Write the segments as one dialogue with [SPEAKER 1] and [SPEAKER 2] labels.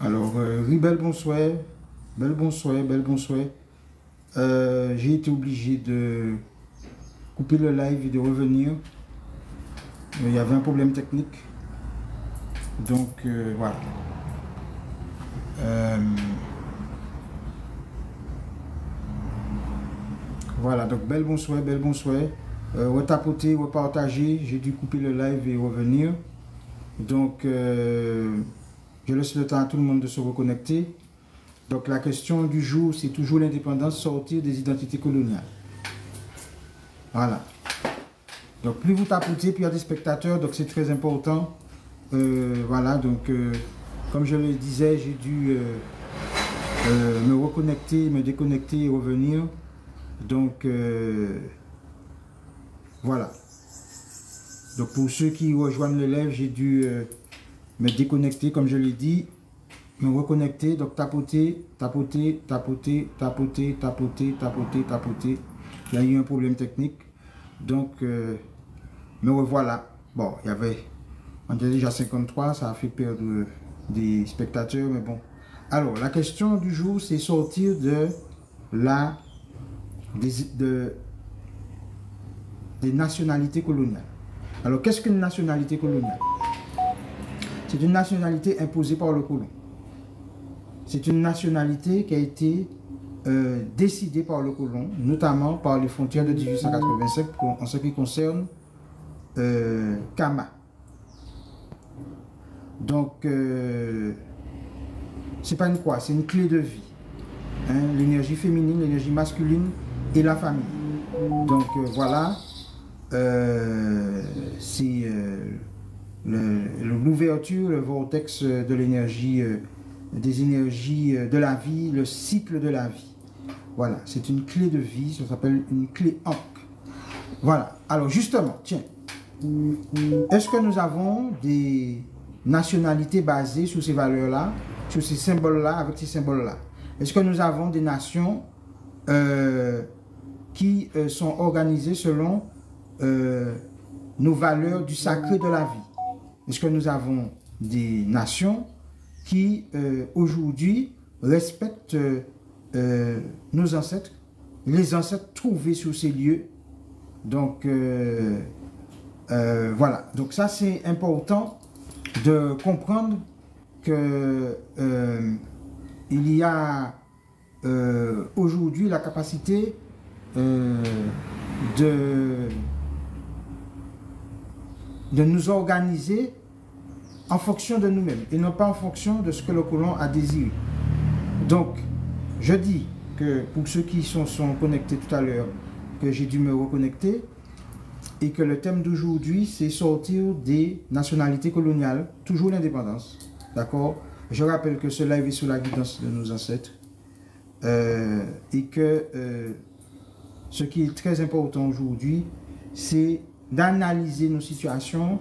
[SPEAKER 1] Alors, oui, bel bonsoir, bel bonsoir, bel bonsoir. J'ai été obligé de couper le live et de revenir. Il y avait un problème technique. Donc, voilà. Voilà, donc bel bonsoir, bel bonsoir. Retapoter, repartager. J'ai dû couper le live et revenir. Donc, je laisse le temps à tout le monde de se reconnecter. Donc la question du jour, c'est toujours l'indépendance, sortir des identités coloniales. Voilà. Donc plus vous tapotez, plus il y a des spectateurs, donc c'est très important. Voilà, donc comme je le disais, j'ai dû me reconnecter, me déconnecter et revenir. Donc voilà. Donc pour ceux qui rejoignent le live, j'ai dû me déconnecter, comme je l'ai dit. Me reconnecter, donc tapoter, tapoter, tapoter, tapoter, tapoter, tapoter, tapoter. Il y a eu un problème technique. Donc, me revoilà. Bon, il y avait, on était déjà 53, ça a fait perdre des spectateurs, mais bon. Alors, la question du jour, c'est sortir des nationalités coloniales. Alors, qu'est-ce qu'une nationalité coloniale? C'est une nationalité imposée par le colon. C'est une nationalité qui a été décidée par le colon, notamment par les frontières de 1885 en ce qui concerne Kama. Donc, c'est pas une croix, c'est une clé de vie. Hein, l'énergie féminine, l'énergie masculine et la famille. Donc, voilà, c'est l'ouverture, le vortex de l'énergie des énergies de la vie, le cycle de la vie. Voilà, c'est une clé de vie, ça s'appelle une clé Ankh. Voilà, alors justement, tiens, est-ce que nous avons des nationalités basées sur ces valeurs-là, sur ces symboles-là, avec ces symboles-là? Est-ce que nous avons des nations qui sont organisées selon nos valeurs du sacré de la vie? Est-ce que nous avons des nations qui aujourd'hui respectent nos ancêtres, les ancêtres trouvés sur ces lieux? Donc voilà, donc ça c'est important de comprendre que il y a aujourd'hui la capacité de nous organiser en fonction de nous-mêmes et non pas en fonction de ce que le colon a désiré. Donc, je dis que pour ceux qui sont connectés tout à l'heure, que j'ai dû me reconnecter et que le thème d'aujourd'hui, c'est sortir des nationalités coloniales, toujours l'indépendance. D'accord? Je rappelle que ce live est sous la guidance de nos ancêtres et que ce qui est très important aujourd'hui, c'est d'analyser nos situations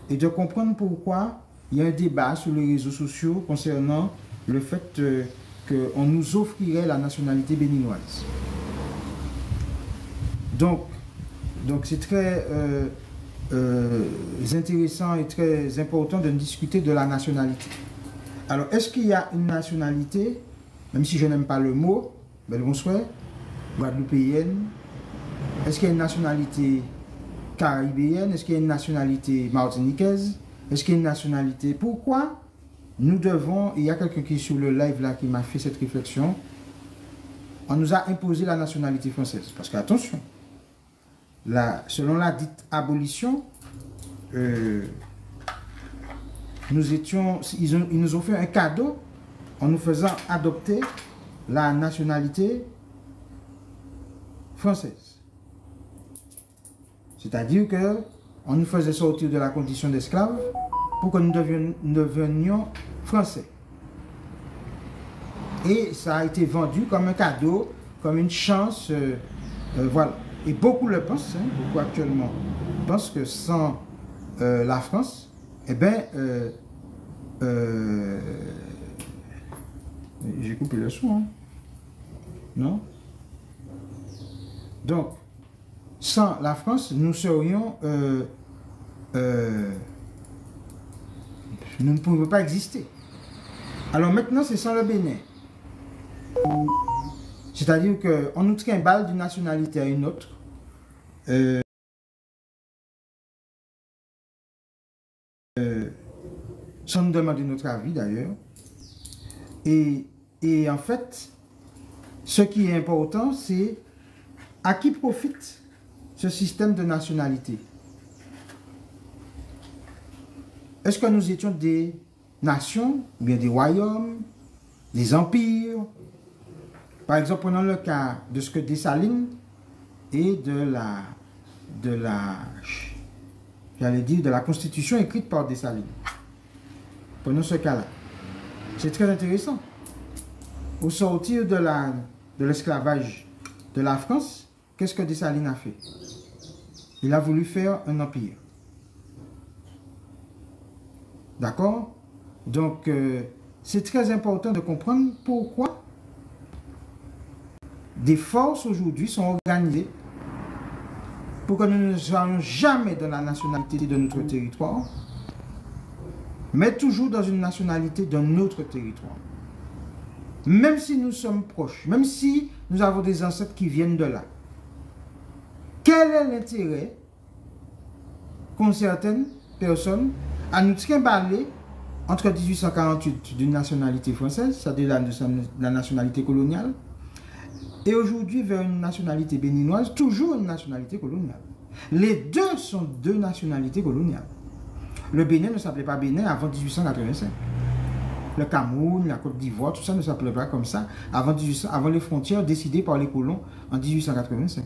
[SPEAKER 1] et de comprendre pourquoi il y a un débat sur les réseaux sociaux concernant le fait qu'on nous offrirait la nationalité béninoise. Donc c'est très intéressant et très important de discuter de la nationalité. Alors, est-ce qu'il y a une nationalité, même si je n'aime pas le mot, bel bonsoir, guadeloupéenne? Est-ce qu'il y a une nationalité caribéenne? Est-ce qu'il y a une nationalité martiniquaise? Est-ce qu'il y a une nationalité? Pourquoi nous devons, il y a quelqu'un qui est sur le live là qui m'a fait cette réflexion, on nous a imposé la nationalité française. Parce que attention, selon la dite abolition, ils nous ont fait un cadeau en nous faisant adopter la nationalité française. C'est-à-dire qu'on nous faisait sortir de la condition d'esclave pour que nous devenions français. Et ça a été vendu comme un cadeau, comme une chance, voilà. Et beaucoup le pensent, hein, beaucoup actuellement pensent que sans la France, eh bien, j'ai coupé le son, hein. Non? Donc, sans la France, nous serions nous ne pouvons pas exister. Alors maintenant, c'est sans le Bénin. C'est-à-dire qu'on nous trimballe d'une nationalité à une autre. Sans nous demander notre avis d'ailleurs. Et en fait, ce qui est important, c'est à qui profite ce système de nationalité. Est-ce que nous étions des nations, ou bien des royaumes, des empires? Par exemple, prenons le cas de ce que Dessalines et de la constitution écrite par Dessalines. Prenons ce cas-là. C'est très intéressant. Au sortir de l'esclavage de la France, qu'est-ce que Dessalines a fait? Il a voulu faire un empire. D'accord? Donc, c'est très important de comprendre pourquoi des forces aujourd'hui sont organisées pour que nous ne soyons jamais dans la nationalité de notre territoire, mais toujours dans une nationalité d'un autre territoire. Même si nous sommes proches, même si nous avons des ancêtres qui viennent de là. Quel est l'intérêt qu'ont certaines personnes à nous trimballer entre 1848 d'une nationalité française, c'est-à-dire la nationalité coloniale, et aujourd'hui vers une nationalité béninoise, toujours une nationalité coloniale. Les deux sont deux nationalités coloniales. Le Bénin ne s'appelait pas Bénin avant 1885. Le Cameroun, la Côte d'Ivoire, tout ça ne s'appelait pas comme ça avant les frontières décidées par les colons en 1885.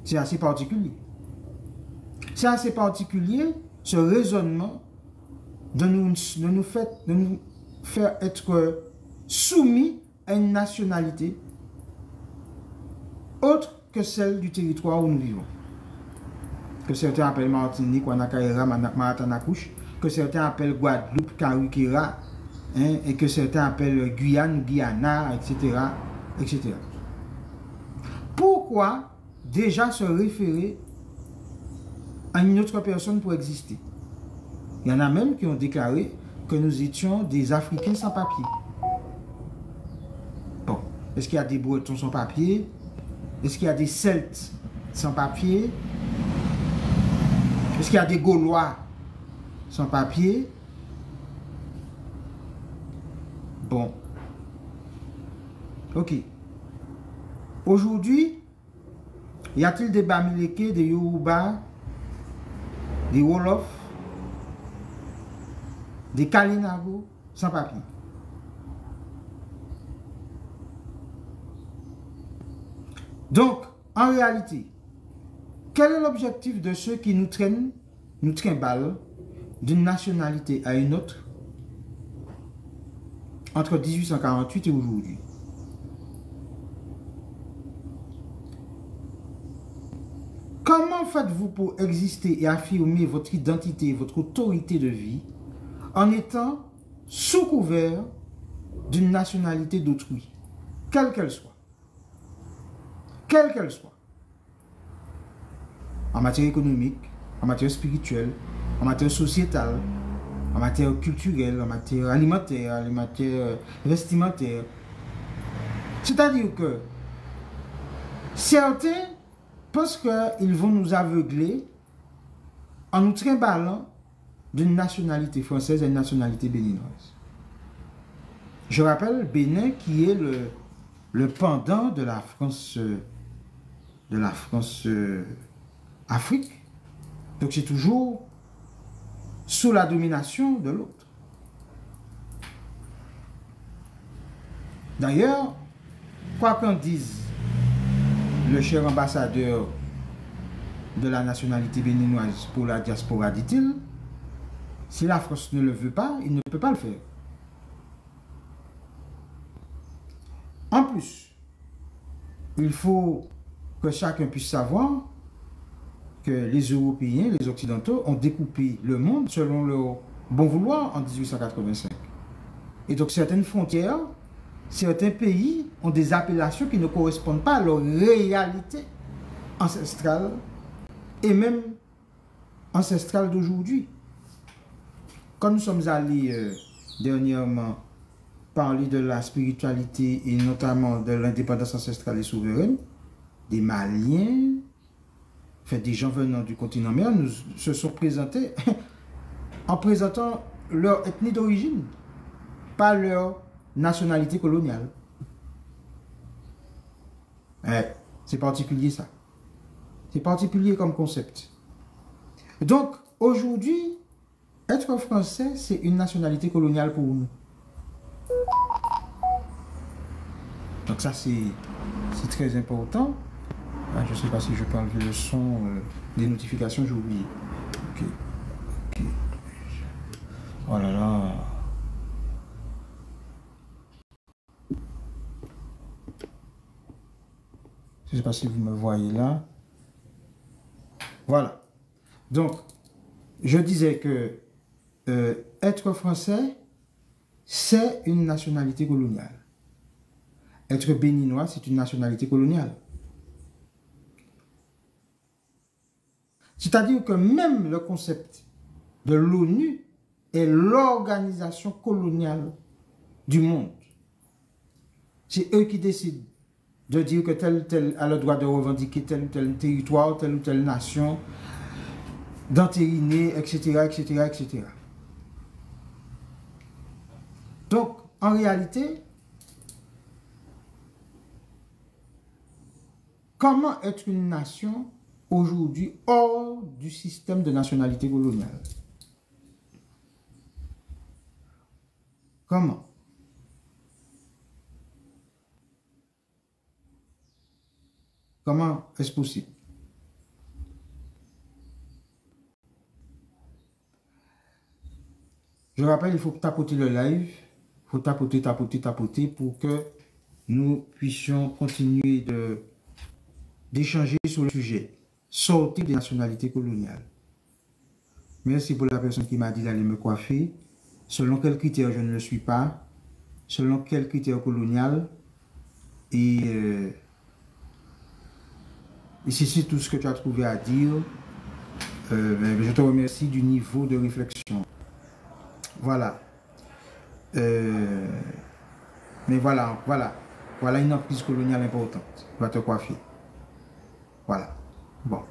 [SPEAKER 1] C'est assez particulier. C'est assez particulier ce raisonnement de nous faire être soumis à une nationalité autre que celle du territoire où nous vivons. Que certains appellent Martinique, Wanakaira, Maratanakouche, que certains appellent Guadeloupe, Karukira, et que certains appellent Guyane, Guyana, etc., etc. Pourquoi déjà se référer à une autre personne pour exister? Il y en a même qui ont déclaré que nous étions des Africains sans papier. Bon, est-ce qu'il y a des Bretons sans papier? Est-ce qu'il y a des Celtes sans papier? Est-ce qu'il y a des Gaulois sans papier? Bon. Ok. Aujourd'hui, y a-t-il des Bamileke, des Yoruba, des Wolof, des Kalinago sans papier? Donc, en réalité, quel est l'objectif de ceux qui nous trimballent d'une nationalité à une autre entre 1848 et aujourd'hui? Comment faites-vous pour exister et affirmer votre identité, votre autorité de vie en étant sous couvert d'une nationalité d'autrui, quelle qu'elle soit? Quelle qu'elle soit. En matière économique, en matière spirituelle, en matière sociétale, en matière culturelle, en matière alimentaire, en matière vestimentaire. C'est-à-dire que certains pensent qu'ils vont nous aveugler en nous trimballant d'une nationalité française à une nationalité béninoise. Je rappelle Bénin qui est le pendant de la France Afrique. Donc c'est toujours sous la domination de l'autre. D'ailleurs, quoi qu'en dise le cher ambassadeur de la nationalité béninoise pour la diaspora, dit-il, si la France ne le veut pas, il ne peut pas le faire. En plus, il faut que chacun puisse savoir que les Européens, les Occidentaux, ont découpé le monde selon leur bon vouloir en 1885. Et donc certaines frontières, certains pays ont des appellations qui ne correspondent pas à leur réalité ancestrale et même ancestrale d'aujourd'hui. Quand nous sommes allés dernièrement parler de la spiritualité et notamment de l'indépendance ancestrale et souveraine, des Maliens, fait, des gens venant du continent mer, nous se sont présentés en présentant leur ethnie d'origine, pas leur nationalité coloniale. C'est particulier ça. C'est particulier comme concept. Donc, aujourd'hui, être français, c'est une nationalité coloniale pour nous. Donc ça, c'est très important. Ah, je ne sais pas si je peux enlever le son des notifications, j'ai oublié. Ok. Ok. Oh là là. Je ne sais pas si vous me voyez là. Voilà. Donc, je disais que être français, c'est une nationalité coloniale. Être béninois, c'est une nationalité coloniale. C'est-à-dire que même le concept de l'ONU est l'organisation coloniale du monde. C'est eux qui décident de dire que tel ou tel a le droit de revendiquer tel ou tel territoire, telle ou telle nation, d'entériner, etc., etc., etc. Donc, en réalité, comment être une nation aujourd'hui hors du système de nationalité coloniale? Comment? Comment est-ce possible? Je rappelle, il faut tapoter le live, il faut tapoter, tapoter, tapoter pour que nous puissions continuer d'échanger sur le sujet. Sortir des nationalités coloniales. Merci pour la personne qui m'a dit d'aller me coiffer. Selon quels critères je ne le suis pas. Selon quels critères colonial. Et si c'est tout ce que tu as trouvé à dire, je te remercie du niveau de réflexion. Voilà. Mais voilà une emprise coloniale importante. Tu vas te coiffer. Voilà. Bon.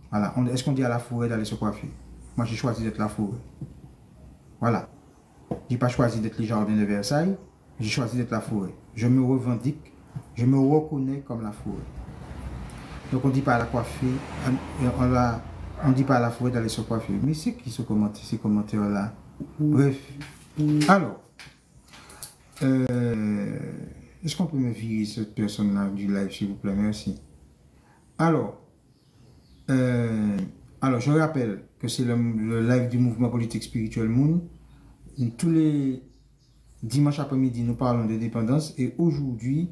[SPEAKER 1] Voilà. Est-ce qu'on dit à la forêt d'aller se coiffer? Moi, j'ai choisi d'être la forêt. Voilà. J'ai pas choisi d'être les jardins de Versailles. J'ai choisi d'être la forêt. Je me revendique. Je me reconnais comme la forêt. Donc, on dit pas à la coiffer. On dit pas à la forêt d'aller se coiffer. Mais c'est qui ces commentaires-là? Bref. Alors. Est-ce qu'on peut me virer cette personne-là du live, s'il vous plaît? Merci. Alors, je rappelle que c'est le live du mouvement politique spirituel Moon. Tous les dimanches après-midi, nous parlons de dépendance. Et aujourd'hui,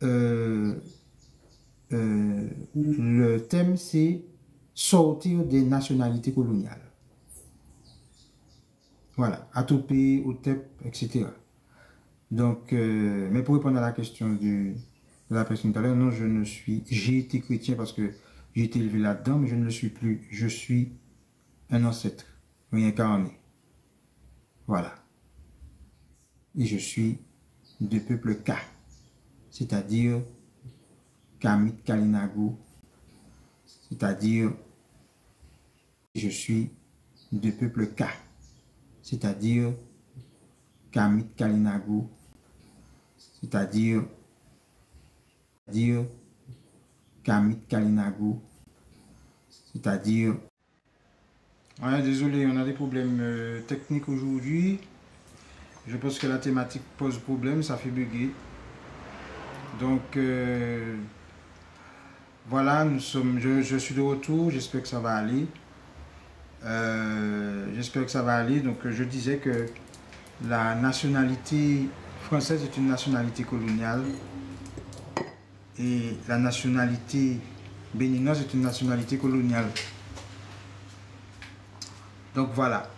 [SPEAKER 1] le thème, c'est sortir des nationalités coloniales. Voilà, Atopé, Otep, etc. Donc, mais pour répondre à la question de la personne tout à l'heure, non, j'ai été chrétien parce que j'ai été élevé là-dedans, mais je ne le suis plus. Je suis un ancêtre réincarné. Voilà. Et je suis de peuple K, c'est-à-dire Kamit Kalinago, c'est-à-dire je suis de peuple K, c'est-à-dire Kamit Kalinago, c'est-à-dire Kamit Kalinago, c'est-à-dire... Ouais, désolé, on a des problèmes techniques aujourd'hui. Je pense que la thématique pose problème, ça fait bugger. Donc, voilà, je suis de retour, j'espère que ça va aller. Donc, je disais que la nationalité française est une nationalité coloniale et la nationalité béninoise est une nationalité coloniale. Donc voilà.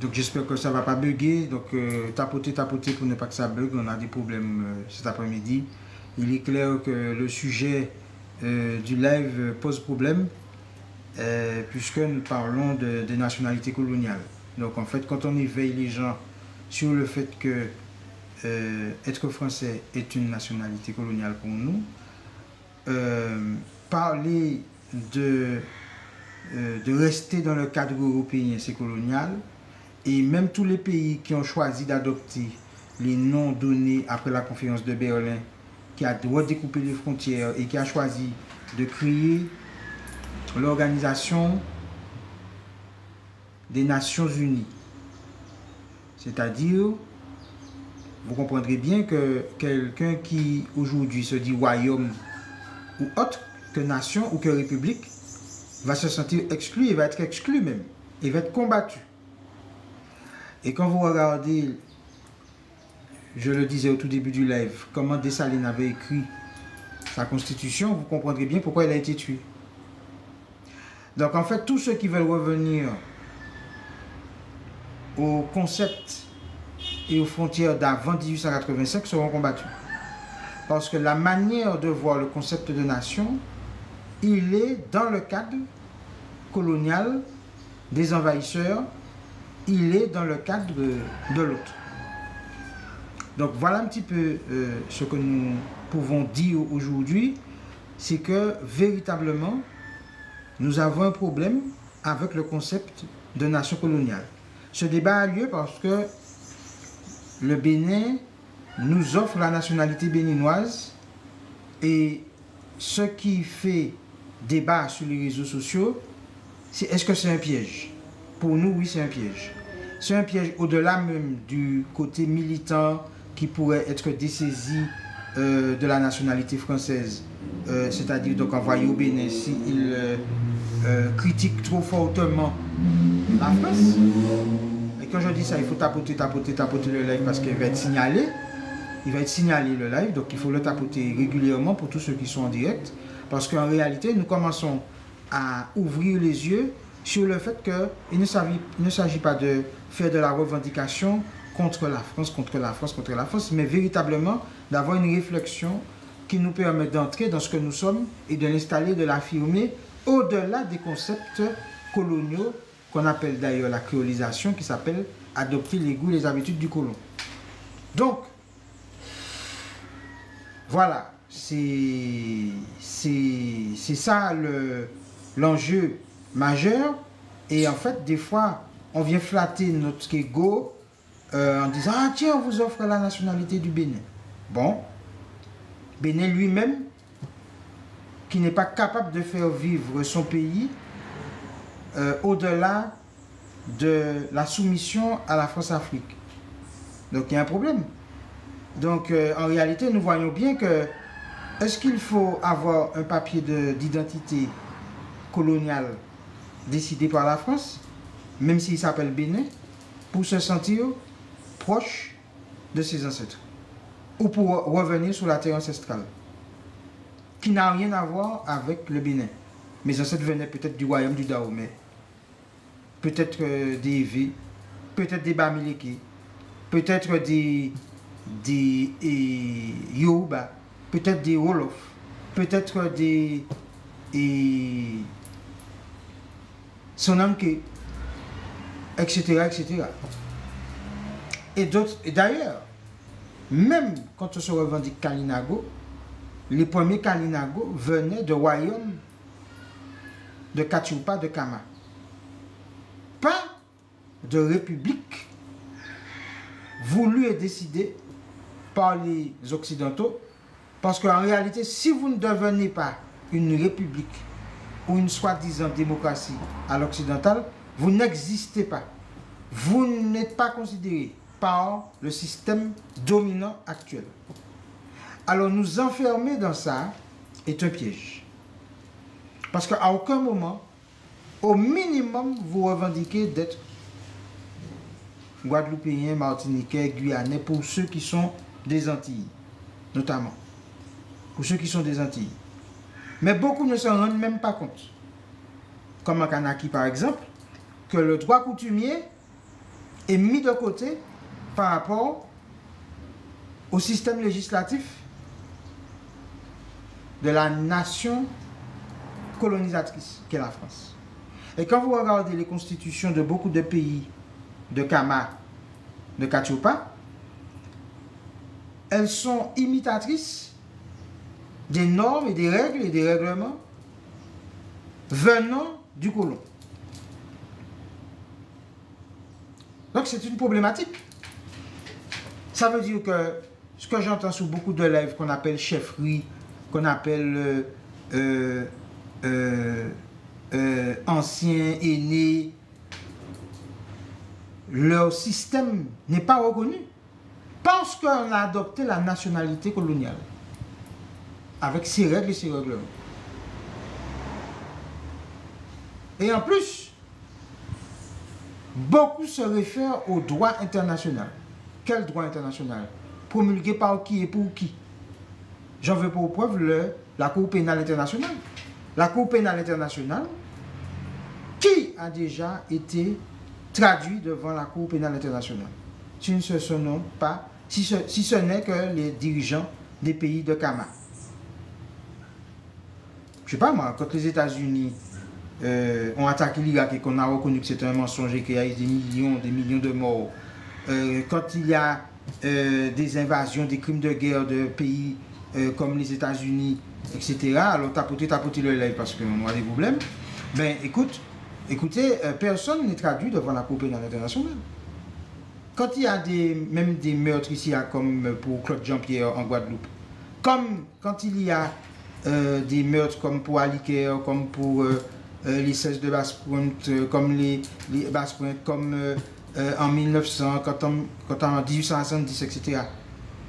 [SPEAKER 1] Donc j'espère que ça ne va pas bugger. Donc tapoter pour ne pas que ça bug. On a des problèmes cet après-midi. il est clair que le sujet du live pose problème, puisque nous parlons des nationalités coloniales. Donc en fait, quand on éveille les gens sur le fait que être français est une nationalité coloniale pour nous, parler de rester dans le cadre européen, c'est colonial, et même tous les pays qui ont choisi d'adopter les noms donnés après la conférence de Berlin, qui a redécoupé les frontières et qui a choisi de créer l'Organisation des Nations Unies. C'est-à-dire, vous comprendrez bien que quelqu'un qui aujourd'hui se dit royaume ou autre que nation ou que république va se sentir exclu, il va être exclu même, il va être combattu. Et quand vous regardez, je le disais au tout début du live, comment Dessalines avait écrit sa constitution, vous comprendrez bien pourquoi il a été tué. Donc en fait, tous ceux qui veulent revenir au concept et aux frontières d'avant 1885 seront combattus. Parce que la manière de voir le concept de nation, il est dans le cadre colonial des envahisseurs, il est dans le cadre de l'autre. Donc voilà un petit peu ce que nous pouvons dire aujourd'hui, c'est que véritablement, nous avons un problème avec le concept de nation coloniale. Ce débat a lieu parce que le Bénin nous offre la nationalité béninoise et ce qui fait débat sur les réseaux sociaux, c'est est-ce que c'est un piège? Pour nous, oui, c'est un piège. C'est un piège au-delà même du côté militant qui pourrait être dessaisi de la nationalité française, c'est-à-dire donc envoyé au Bénin s'il critique trop fortement la France. Et quand je dis ça, il faut tapoter le live parce qu'il va être signalé. Il va être signalé le live, donc il faut le tapoter régulièrement pour tous ceux qui sont en direct. Parce qu'en réalité, nous commençons à ouvrir les yeux sur le fait qu'il ne s'agit pas de faire de la revendication contre la France, mais véritablement d'avoir une réflexion qui nous permet d'entrer dans ce que nous sommes et de l'installer, de l'affirmer au-delà des concepts coloniaux qu'on appelle d'ailleurs la créolisation, qui s'appelle adopter les goûts et les habitudes du colon. Donc, voilà, c'est ça l'enjeu majeur. Et en fait, des fois, on vient flatter notre ego en disant « Ah tiens, on vous offre la nationalité du Bénin. » Bon, Bénin lui-même, qui n'est pas capable de faire vivre son pays au-delà de la soumission à la France-Afrique. Donc il y a un problème. Donc en réalité, nous voyons bien que est-ce qu'il faut avoir un papier d'identité coloniale décidé par la France, même s'il s'appelle Bénin, pour se sentir proche de ses ancêtres, ou pour revenir sur la terre ancestrale, qui n'a rien à voir avec le Bénin. Mes ancêtres venaient peut-être du royaume du Dahomey, peut-être des Evé, peut-être des Bamileke, peut-être des Yoruba, peut-être des Wolof, peut-être des Sonanke, etc., etc. Et d'ailleurs, même quand on se revendique Kalinago, les premiers Kalinago venaient de royaume de Katioupa, de Kama. Pas de république voulue et décidée par les Occidentaux, parce qu'en réalité, si vous ne devenez pas une république ou une soi-disant démocratie à l'occidental, vous n'existez pas. Vous n'êtes pas considéré par le système dominant actuel. Alors nous enfermer dans ça est un piège. Parce qu'à aucun moment, au minimum, vous revendiquez d'être Guadeloupéen, Martiniquais, Guyanais, pour ceux qui sont des Antilles, notamment. Pour ceux qui sont des Antilles. Mais beaucoup ne s'en rendent même pas compte. Comme en Kanaki, par exemple, que le droit coutumier est mis de côté par rapport au système législatif de la nation colonisatrice qu'est la France. Et quand vous regardez les constitutions de beaucoup de pays de Kama, de Kachopa, elles sont imitatrices des normes et des règles et des règlements venant du colon. Donc c'est une problématique. Ça veut dire que ce que j'entends sur beaucoup de lèvres qu'on appelle chefferie, qu'on appelle anciens, aînés, leur système n'est pas reconnu parce qu'on a adopté la nationalité coloniale avec ses règles et ses règlements. Et en plus, beaucoup se réfèrent au droit international. Quel droit international? Promulgué par qui et pour qui? J'en veux pour preuve la Cour pénale internationale. La Cour pénale internationale, qui a déjà été traduit devant la Cour pénale internationale, si ce n'est que les dirigeants des pays de Kama. Je ne sais pas moi, quand les États-Unis ont attaqué l'Irak et qu'on a reconnu que c'était un mensonge et qu'il y a eu des millions de morts, quand il y a des invasions, des crimes de guerre de pays comme les États-Unis, etc. Alors tapotez le lait parce qu'on a des problèmes. Ben écoutez, personne n'est traduit devant la Cour pénale internationale. Quand il y a même des meurtres ici, comme pour Claude Jean-Pierre en Guadeloupe, comme quand il y a des meurtres comme pour Aliker, comme pour les 16 de Basse-Pointe, comme les Basse-Pointe, comme en 1900, quand en 1870, etc.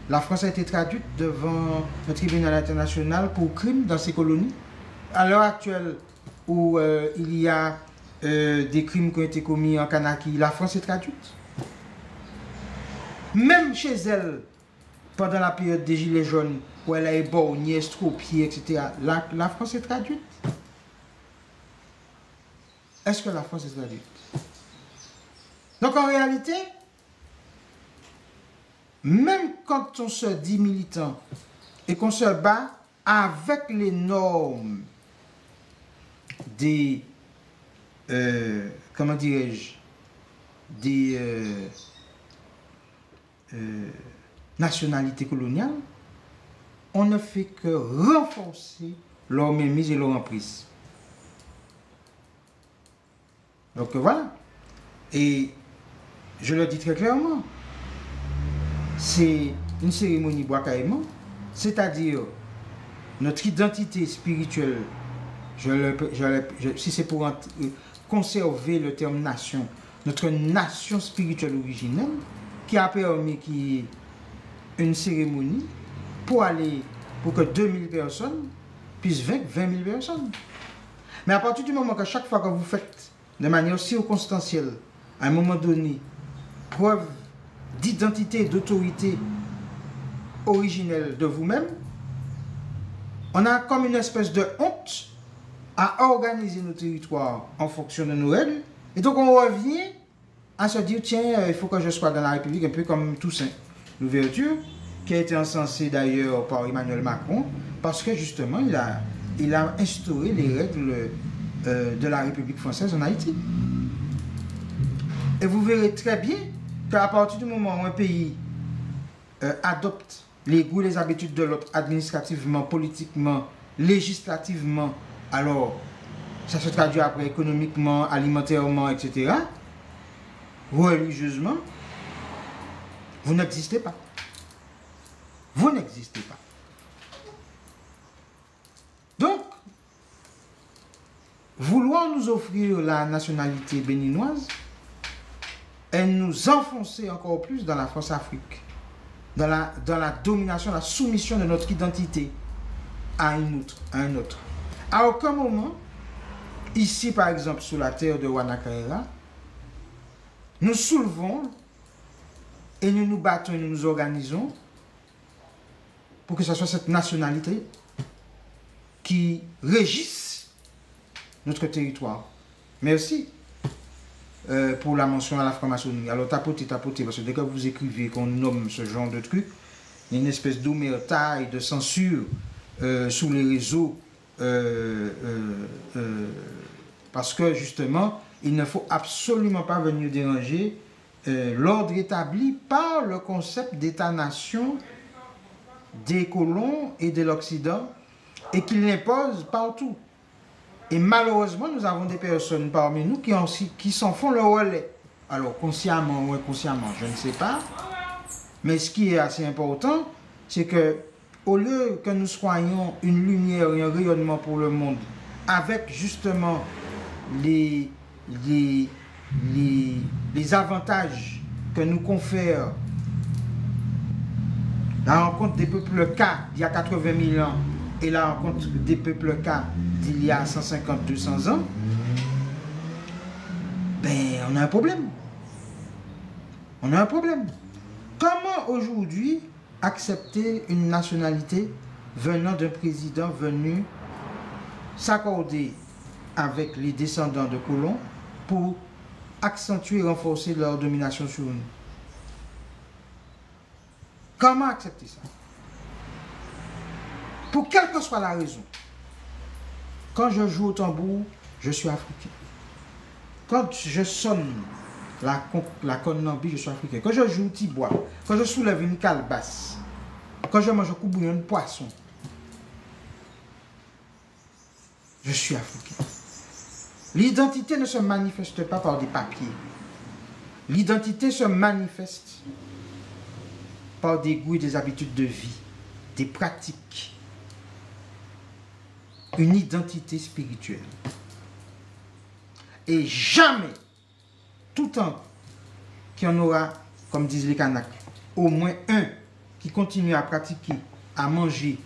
[SPEAKER 1] La France a été traduite devant le tribunal international pour crimes dans ses colonies. À l'heure actuelle, où il y a des crimes qui ont été commis en Kanaki, la France est traduite. Même chez elle, pendant la période des Gilets jaunes, où elle a éborgné, estropié, etc., la France est traduite. Est-ce que la France est traduite? Donc en réalité, même quand on se dit militant et qu'on se bat avec les normes des, comment dirais-je, des nationalités coloniales, on ne fait que renforcer leur mainmise et leur emprise. Donc voilà. Et je le dis très clairement, c'est une cérémonie bois-caïman, c'est-à-dire notre identité spirituelle, si c'est pour conserver le terme nation, notre nation spirituelle originelle, qui a permis qu'il y ait une cérémonie pour que 2000 personnes puissent vaincre 20 000 personnes. Mais à partir du moment que chaque fois que vous faites de manière circonstancielle, à un moment donné, preuve d'identité et d'autorité originelle de vous-même, on a comme une espèce de honte à organiser nos territoires en fonction de nos règles. Et donc on revient à se dire, tiens, il faut que je sois dans la République, un peu comme Toussaint l'ouverture, qui a été encensée d'ailleurs par Emmanuel Macron, parce que justement, il a instauré les règles de la République française en Haïti. Et vous verrez très bien qu'à partir du moment où un pays adopte les goûts et les habitudes de l'autre administrativement, politiquement, législativement, alors ça se traduit après économiquement, alimentairement, etc., religieusement, vous n'existez pas. Vous n'existez pas. Donc, vouloir nous offrir la nationalité béninoise et nous enfoncer encore plus dans la France-Afrique, dans la domination, la soumission de notre identité à un autre. À aucun moment, ici par exemple sur la terre de Wanakaera, nous soulevons et nous nous battons et nous nous organisons pour que ce soit cette nationalité qui régisse notre territoire. Merci pour la mention à la franc-maçonnerie. Alors tapotez, parce que dès que vous écrivez qu'on nomme ce genre de truc, il y a une espèce d'omerta et de censure sur les réseaux parce que justement, il ne faut absolument pas venir déranger l'ordre établi par le concept d'État-nation des colons et de l'Occident et qu'il l'impose partout. Et malheureusement, nous avons des personnes parmi nous qui s'en font le relais. Alors, consciemment ou inconsciemment, je ne sais pas. Mais ce qui est assez important, c'est que au lieu que nous soyons une lumière et un rayonnement pour le monde, avec justement les avantages que nous confère la rencontre des peuples K d'il y a 80 000 ans et la rencontre des peuples K d'il y a 150-200 ans, ben on a un problème. On a un problème. Comment aujourd'hui accepter une nationalité venant d'un président venu s'accorder avec les descendants de colons pour accentuer et renforcer leur domination sur nous? Comment accepter ça? Pour quelle que soit la raison. Quand je joue au tambour, je suis africain. Quand je sonne la conambi, je suis africain. Quand je joue au tibois, quand je soulève une calebasse, quand je mange un coup bouillon de poisson, je suis africain. L'identité ne se manifeste pas par des papiers. L'identité se manifeste par des goûts et des habitudes de vie, des pratiques. Une identité spirituelle. Et jamais, tout temps qu'il y en aura, comme disent les Kanaks, au moins un qui continue à pratiquer, à manger,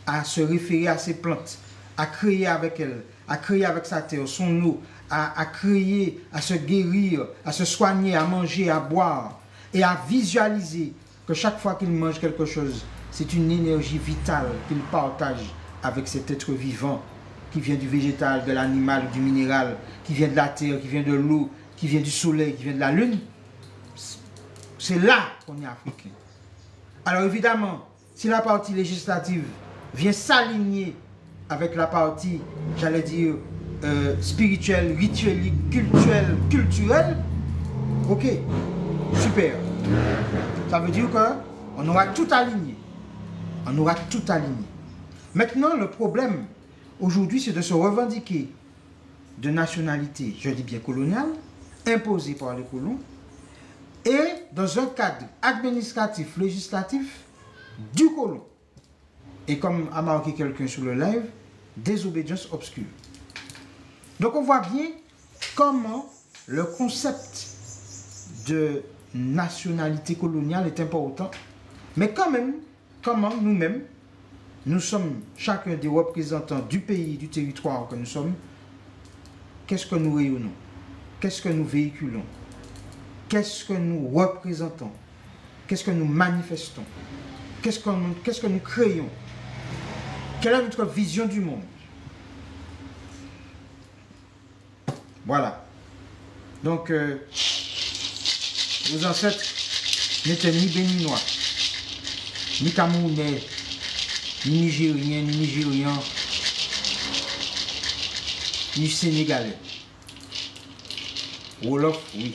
[SPEAKER 1] à se référer à ses plantes, à créer avec elles, à créer avec sa terre, son eau, à créer, à se guérir, à se soigner, à manger, à boire, et à visualiser que chaque fois qu'il mange quelque chose, c'est une énergie vitale qu'il partage avec cet être vivant qui vient du végétal, de l'animal, du minéral, qui vient de la terre, qui vient de l'eau, qui vient du soleil, qui vient de la lune. C'est là qu'on est africain. Alors évidemment, si la partie législative vient s'aligner avec la partie, j'allais dire, spirituelle, rituelle, culturelle, ok, super. Ça veut dire qu'on aura tout aligné. On aura tout aligné. Maintenant, le problème, aujourd'hui, c'est de se revendiquer de nationalité, je dis bien coloniale, imposée par les colons, et dans un cadre administratif, législatif, du colon. Et comme a marqué quelqu'un sur le live, désobéissance obscure. Donc on voit bien comment le concept de nationalité coloniale est important, mais quand même, comment nous-mêmes, nous sommes chacun des représentants du pays, du territoire que nous sommes, qu'est-ce que nous rayonnons? Qu'est-ce que nous véhiculons? Qu'est-ce que nous représentons? Qu'est-ce que nous manifestons? Qu'est-ce que nous créons? Quelle est notre vision du monde? Voilà. Donc, nos ancêtres n'étaient ni béninois, ni camerounais, ni nigériens, ni nigérians, ni sénégalais. Wolof, oui.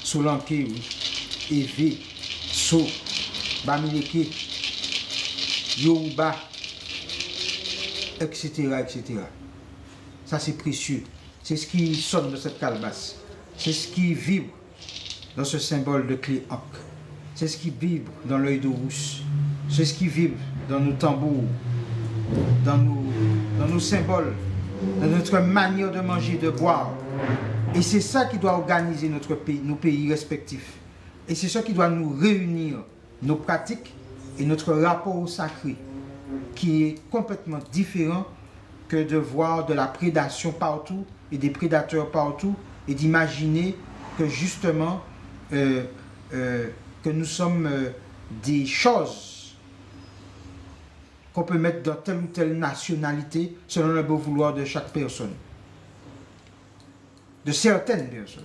[SPEAKER 1] Solanké, oui. Evé, So, Bamileke, Yoruba, etc., etc. Ça, c'est précieux. C'est ce qui sonne de cette calebasse. C'est ce qui vibre dans ce symbole de clé Ankh. C'est ce qui vibre dans l'œil de rousse. C'est ce qui vibre dans nos tambours, dans nos symboles, dans notre manière de manger, de boire. Et c'est ça qui doit organiser notre pays, nos pays respectifs. Et c'est ça qui doit nous réunir, nos pratiques et notre rapport au sacré, qui est complètement différent que de voir de la prédation partout et des prédateurs partout et d'imaginer que justement que nous sommes des choses qu'on peut mettre dans telle ou telle nationalité selon le beau vouloir de chaque personne, de certaines personnes.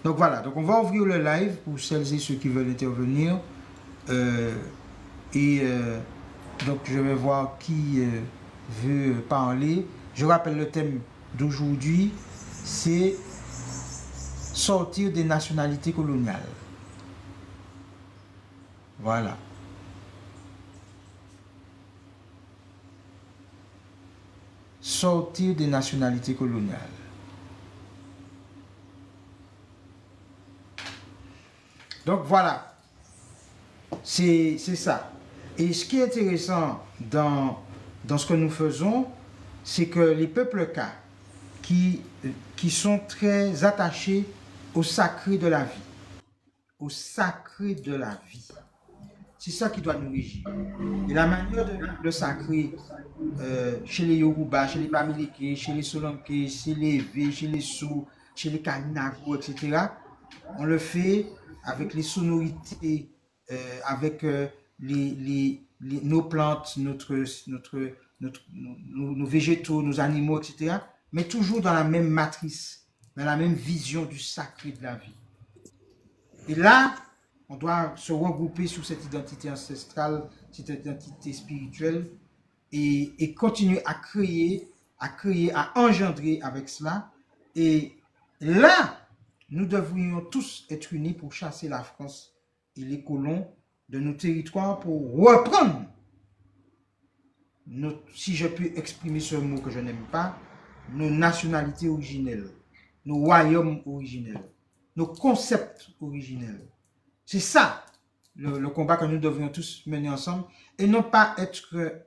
[SPEAKER 1] Donc voilà, donc on va ouvrir le live pour celles et ceux qui veulent intervenir et Donc, je vais voir qui veut parler. Je rappelle le thème d'aujourd'hui, c'est sortir des nationalités coloniales. Voilà. Sortir des nationalités coloniales. Donc voilà, c'est ça. Et ce qui est intéressant dans ce que nous faisons, c'est que les peuples K, qui sont très attachés au sacré de la vie, au sacré de la vie, c'est ça qui doit nous régir. Et la manière de vivre le sacré chez les Yoruba, chez les Bamileke, chez les Solanke, chez les V, chez les Sou, chez les Kalinago, etc., on le fait avec les sonorités, avec nos plantes, nos végétaux, nos animaux, etc., mais toujours dans la même matrice, dans la même vision du sacré de la vie. Et là, on doit se regrouper sur cette identité ancestrale, cette identité spirituelle, et continuer à créer, à engendrer avec cela. Et là, nous devrions tous être unis pour chasser la France et les colons de nos territoires pour reprendre, si je peux exprimer ce mot que je n'aime pas, nos nationalités originelles, nos royaumes originels, nos concepts originels. C'est ça le combat que nous devrions tous mener ensemble et non pas être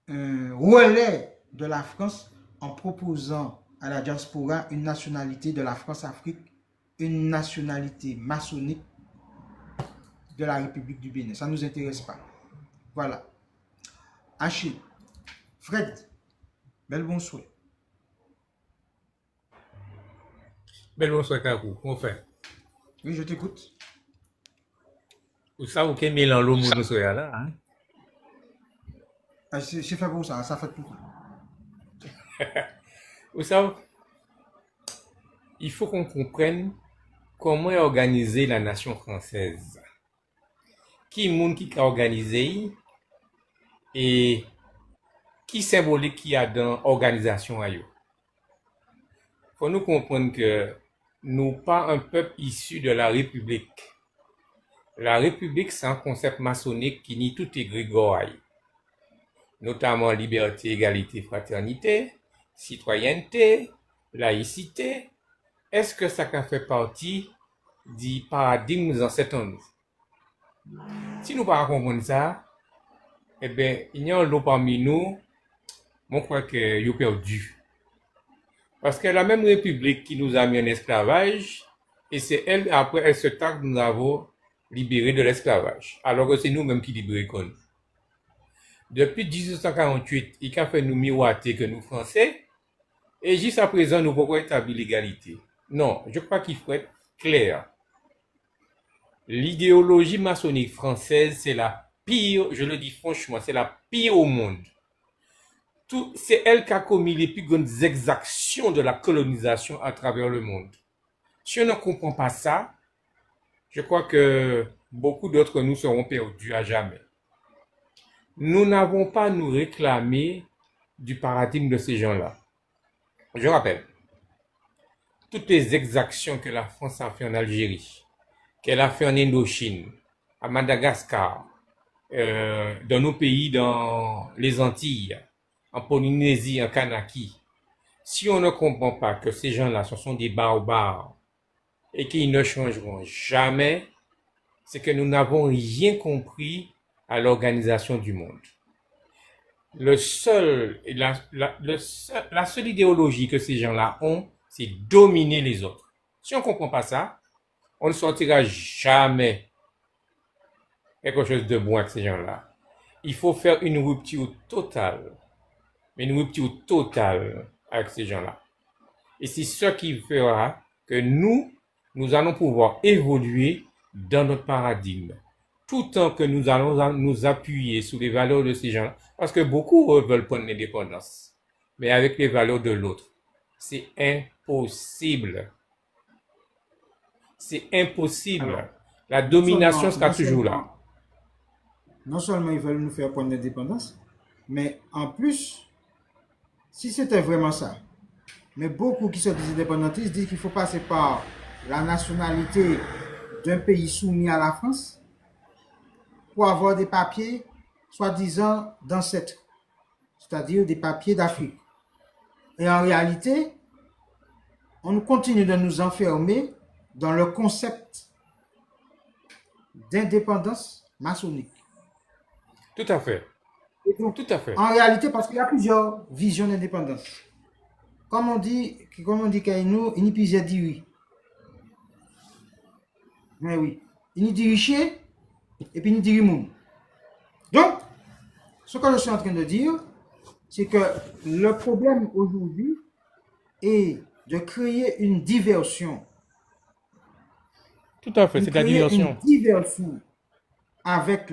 [SPEAKER 1] un relais de la France en proposant à la diaspora une nationalité de la France-Afrique, une nationalité maçonnique de la République du Bénin. Ça ne nous intéresse pas. Voilà. Achille, Fred, bel bonsoir.
[SPEAKER 2] Bel bonsoir, Kakou. Comment fait?
[SPEAKER 1] Oui, je t'écoute.
[SPEAKER 2] Vous savez que Milan l'homme nous soit là, hein?
[SPEAKER 1] C'est fait pour ça, ça fait tout.
[SPEAKER 2] Vous savez, il faut qu'on comprenne comment est organisée la nation française. Qui est le monde qui a organisé et qui symbolique qu'il y a dans l'organisation à eux. Il faut nous comprendre que nous pas un peuple issu de la République. La République, c'est un concept maçonnique qui nie toutes les grégories, notamment liberté, égalité, fraternité, citoyenneté, laïcité. Est-ce que ça fait partie du paradigme des ancêtres en nous? Si nous ne comprenons pas ça, eh bien, il y a un lot parmi nous, je crois qu'il est perdu. Parce que la même République qui nous a mis en esclavage, et c'est elle, après, elle se targue, nous avons libéré de l'esclavage. Alors que c'est nous-mêmes qui libérons. Depuis 1848, il a fait nous miroiter que nous Français, et jusqu'à présent, nous pouvons établir l'égalité. Non, je crois qu'il faut être clair. L'idéologie maçonnique française, c'est la pire, je le dis franchement, c'est la pire au monde. C'est elle qui a commis les plus grandes exactions de la colonisation à travers le monde. Si on ne comprend pas ça, je crois que beaucoup d'entre nous seront perdus à jamais. Nous n'avons pas à nous réclamer du paradigme de ces gens-là. Je rappelle, toutes les exactions que la France a fait en Algérie, qu'elle a fait en Indochine, à Madagascar, dans nos pays, dans les Antilles, en Polynésie, en Kanaki, si on ne comprend pas que ces gens-là, ce sont des barbares et qu'ils ne changeront jamais, c'est que nous n'avons rien compris à l'organisation du monde. La seule idéologie que ces gens-là ont, c'est dominer les autres. Si on ne comprend pas ça, on ne sortira jamais quelque chose de bon avec ces gens-là. Il faut faire une rupture totale. Mais une rupture totale avec ces gens-là. Et c'est ce qui fera que nous allons pouvoir évoluer dans notre paradigme. Tout en que nous allons nous appuyer sur les valeurs de ces gens-là. Parce que beaucoup veulent prendre l'indépendance. Mais avec les valeurs de l'autre. C'est impossible. C'est impossible. Alors, la domination sera toujours là.
[SPEAKER 1] non seulement ils veulent nous faire prendre l'indépendance, mais en plus, si c'était vraiment ça, mais beaucoup qui sont des indépendantistes disent qu'il faut passer par la nationalité d'un pays soumis à la France pour avoir des papiers, soi-disant, d'ancêtres, c'est-à-dire des papiers d'Afrique. Et en réalité, on continue de nous enfermer dans le concept d'indépendance maçonnique.
[SPEAKER 2] Tout à fait.
[SPEAKER 1] Donc,
[SPEAKER 2] Tout à fait.
[SPEAKER 1] en réalité, parce qu'il y a plusieurs visions d'indépendance. Comme on dit Kaino, il n'y a dit oui. Mais oui. Il n'y dit riche et puis il n'y dit monde. Donc, ce que je suis en train de dire, c'est que le problème aujourd'hui est de créer une diversion.
[SPEAKER 2] Tout à fait, c'est la diversion.
[SPEAKER 1] Une diversion avec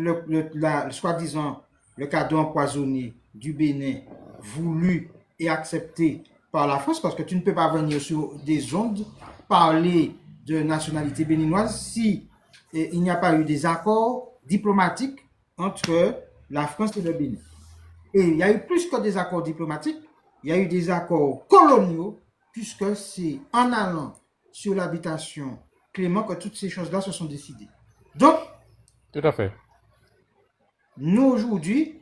[SPEAKER 1] soi-disant le cadeau empoisonné du Bénin voulu et accepté par la France, parce que tu ne peux pas venir sur des ondes parler de nationalité béninoise si il n'y a pas eu des accords diplomatiques entre la France et le Bénin. Et il y a eu plus que des accords diplomatiques, il y a eu des accords coloniaux, puisque c'est en allant sur l'habitation Clément que toutes ces choses-là se sont décidées. Donc,
[SPEAKER 2] tout à fait.
[SPEAKER 1] Nous, aujourd'hui,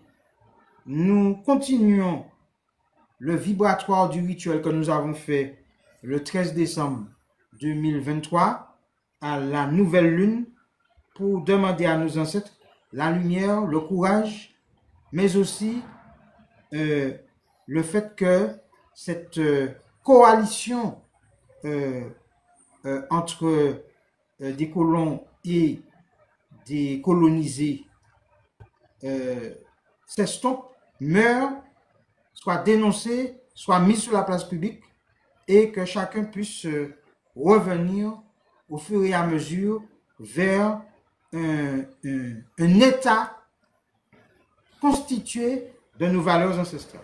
[SPEAKER 1] nous continuons le vibratoire du rituel que nous avons fait le 13 décembre 2023 à la nouvelle lune pour demander à nos ancêtres la lumière, le courage, mais aussi le fait que cette coalition entre des colons et des colonisés s'estompe, meurt, soit dénoncé, soit mis sur la place publique et que chacun puisse revenir au fur et à mesure vers un état constitué de nos valeurs ancestrales.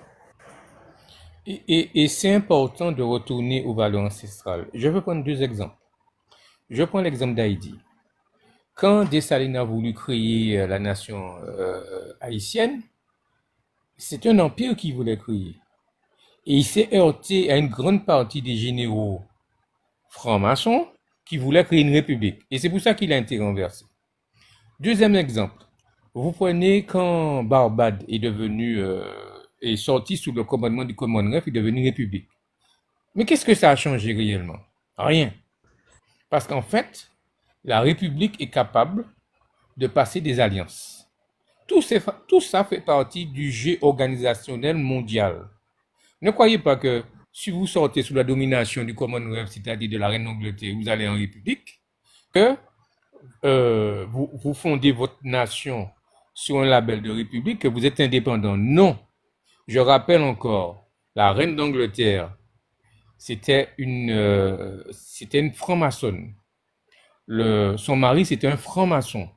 [SPEAKER 2] Et c'est important de retourner aux valeurs ancestrales. Je vais prendre deux exemples. Je prends l'exemple d'Haïti. Quand Dessalines a voulu créer la nation haïtienne, c'est un empire qu'il voulait créer. Et il s'est heurté à une grande partie des généraux francs-maçons qui voulaient créer une république. Et c'est pour ça qu'il a été renversé. Deuxième exemple. Vous prenez quand Barbade est sorti sous le commandement du Commonwealth, est devenu république. Mais qu'est-ce que ça a changé réellement? Rien. Parce qu'en fait, la République est capable de passer des alliances. Tout ça fait partie du jeu organisationnel mondial. Ne croyez pas que si vous sortez sous la domination du Commonwealth, c'est-à-dire de la reine d'Angleterre, vous allez en République, que vous fondez votre nation sur un label de République, que vous êtes indépendant. Non. Je rappelle encore, la reine d'Angleterre, c'était une franc-maçonne. Son mari, c'était un franc-maçon.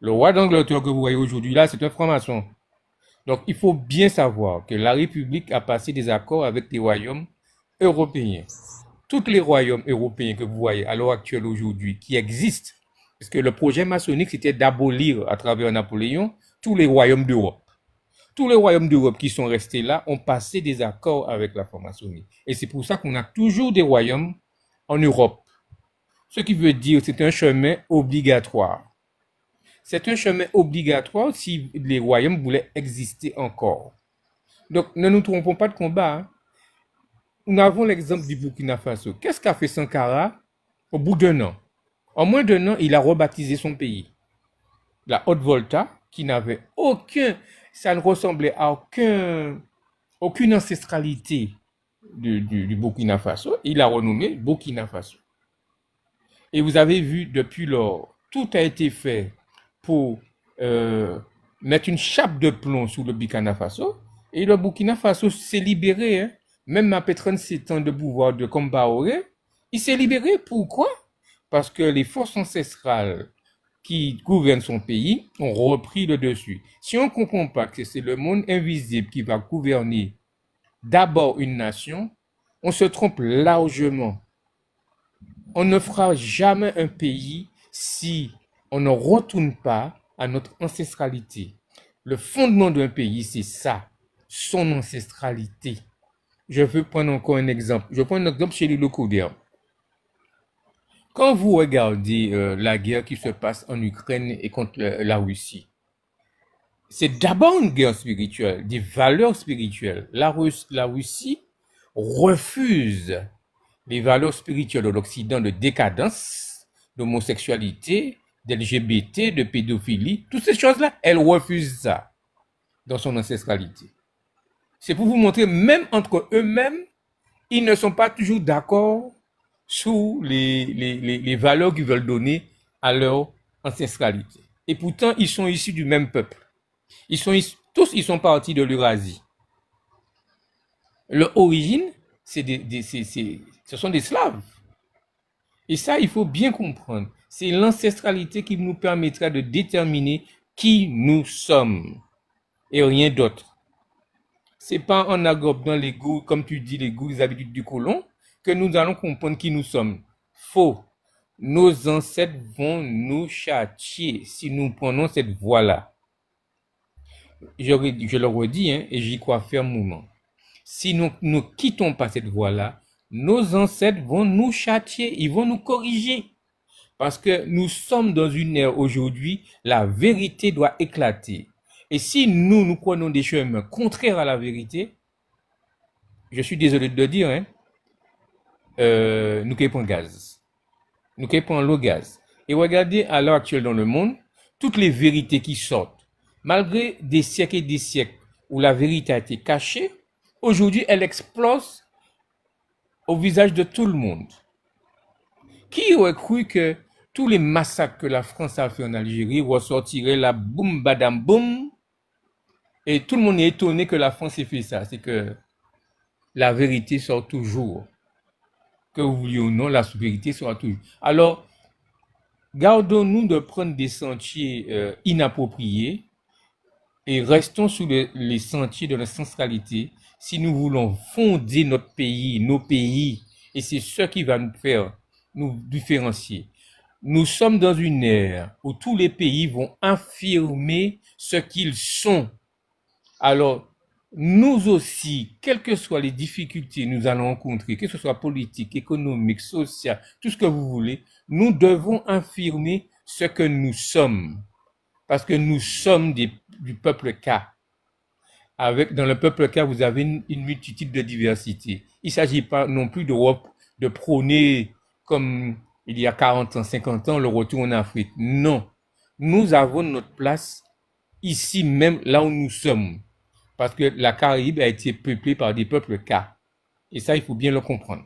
[SPEAKER 2] Le roi d'Angleterre que vous voyez aujourd'hui là, c'est un franc-maçon. Donc, il faut bien savoir que la République a passé des accords avec les royaumes européens. Tous les royaumes européens que vous voyez à l'heure actuelle aujourd'hui, qui existent, parce que le projet maçonnique, c'était d'abolir à travers Napoléon tous les royaumes d'Europe. Tous les royaumes d'Europe qui sont restés là ont passé des accords avec la franc-maçonnerie. Et c'est pour ça qu'on a toujours des royaumes en Europe. Ce qui veut dire que c'est un chemin obligatoire. C'est un chemin obligatoire si les royaumes voulaient exister encore. Donc, ne nous trompons pas de combat. Hein. Nous avons l'exemple du Burkina Faso. Qu'est-ce qu'a fait Sankara au bout d'un an? En moins d'un an, il a rebaptisé son pays. La Haute-Volta, qui n'avait ça ne ressemblait à aucune ancestralité du Burkina Faso. Il a renommé Burkina Faso. Et vous avez vu, depuis lors, tout a été fait pour mettre une chape de plomb sous le Burkina Faso. Et le Burkina Faso s'est libéré. Hein. Même après 37 ans de pouvoir de Compaoré, il s'est libéré. Pourquoi? Parce que les forces ancestrales qui gouvernent son pays ont repris le dessus. Si on ne comprend pas que c'est le monde invisible qui va gouverner d'abord une nation, on se trompe largement. On ne fera jamais un pays si on ne retourne pas à notre ancestralité. Le fondement d'un pays, c'est ça, son ancestralité. Je veux prendre encore un exemple. Je prends un exemple chez les locaux d'herbe. Quand vous regardez la guerre qui se passe en Ukraine et contre la Russie, c'est d'abord une guerre spirituelle, des valeurs spirituelles. La Russie refuse les valeurs spirituelles de l'Occident de décadence, d'homosexualité, d'LGBT, de pédophilie. Toutes ces choses-là, elle refuse ça dans son ancestralité. C'est pour vous montrer, même entre eux-mêmes, ils ne sont pas toujours d'accord sur les valeurs qu'ils veulent donner à leur ancestralité. Et pourtant, ils sont issus du même peuple. Tous, ils sont partis de l'Eurasie. Leur origine, ce sont des Slaves. Et ça, il faut bien comprendre. C'est l'ancestralité qui nous permettra de déterminer qui nous sommes et rien d'autre. C'est pas en agobant les goûts, comme tu dis, les goûts, les habitudes du colon, que nous allons comprendre qui nous sommes. Faux. Nos ancêtres vont nous châtier si nous prenons cette voie-là. Je le redis, hein, et j'y crois fermement. Si nous ne quittons pas cette voie-là, nos ancêtres vont nous châtier, ils vont nous corriger. Parce que nous sommes dans une ère aujourd'hui, la vérité doit éclater. Et si nous prenons des chemins contraires à la vérité, je suis désolé de le dire, hein, nous prenons gaz. Nous prenons l'eau gaz. Et regardez à l'heure actuelle dans le monde, toutes les vérités qui sortent, malgré des siècles et des siècles où la vérité a été cachée, aujourd'hui elle explose au visage de tout le monde. Qui aurait cru que tous les massacres que la France a fait en Algérie ressortiraient la boum badam boum? Et tout le monde est étonné que la France ait fait ça. C'est que la vérité sort toujours. Que vous vouliez ou non, la vérité sera toujours. Alors, gardons-nous de prendre des sentiers inappropriés et restons sur les sentiers de l'ancestralité si nous voulons fonder notre pays, nos pays, et c'est ce qui va nous faire nous différencier. Nous sommes dans une ère où tous les pays vont affirmer ce qu'ils sont. Alors, nous aussi, quelles que soient les difficultés que nous allons rencontrer, que ce soit politique, économique, social, tout ce que vous voulez, nous devons affirmer ce que nous sommes. Parce que nous sommes du peuple K. Dans le peuple K, vous avez une multitude de diversité. Il ne s'agit pas non plus de prôner, comme il y a 40 ans, 50 ans, le retour en Afrique. Non. Nous avons notre place ici même, là où nous sommes. Parce que la Caraïbe a été peuplée par des peuples K. Et ça, il faut bien le comprendre.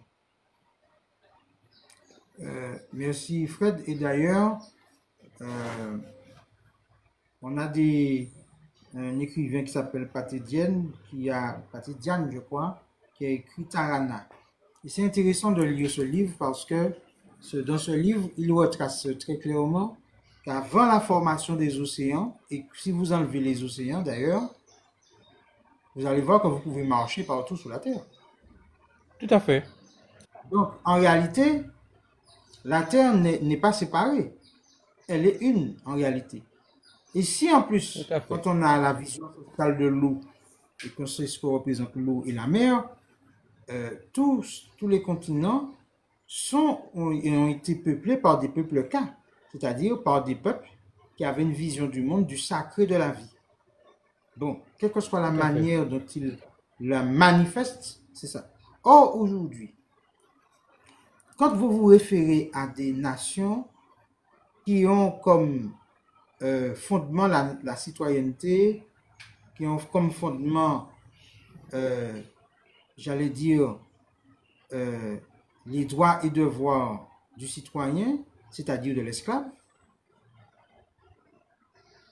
[SPEAKER 1] Merci Fred. Et d'ailleurs, on a un écrivain qui s'appelle Pathé Diagne, je crois, qui a écrit Tarana. Et c'est intéressant de lire ce livre parce que dans ce livre, il retrace très clairement qu'avant la formation des océans, et si vous enlevez les océans d'ailleurs, vous allez voir que vous pouvez marcher partout sur la Terre.
[SPEAKER 2] Tout à fait.
[SPEAKER 1] Donc, en réalité, la Terre n'est pas séparée. Elle est une, en réalité. Et si, en plus, quand on a la vision totale de l'eau, et qu'on sait ce que représente l'eau et la mer, tous les continents ont été peuplés par des peuples K, c'est-à-dire par des peuples qui avaient une vision du monde, du sacré de la vie. Donc, quelle que soit la manière dont ils la manifestent, c'est ça. Or, aujourd'hui, quand vous vous référez à des nations qui ont comme fondement la citoyenneté, qui ont comme fondement, j'allais dire, les droits et devoirs du citoyen, c'est-à-dire de l'esclave,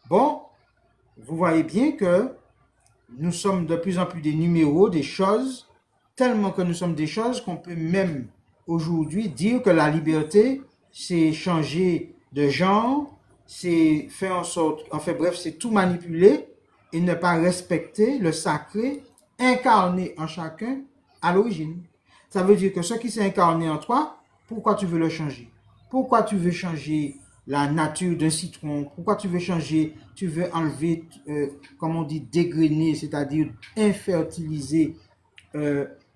[SPEAKER 1] bon, vous voyez bien que nous sommes de plus en plus des numéros, des choses, tellement que nous sommes des choses qu'on peut même aujourd'hui dire que la liberté, c'est changer de genre, c'est faire en sorte, enfin bref, c'est tout manipuler et ne pas respecter le sacré incarné en chacun à l'origine. Ça veut dire que ce qui s'est incarné en toi, pourquoi tu veux le changer? Pourquoi tu veux changer la nature d'un citron? Pourquoi tu veux changer, tu veux enlever, comme on dit, dégrainer, c'est-à-dire infertiliser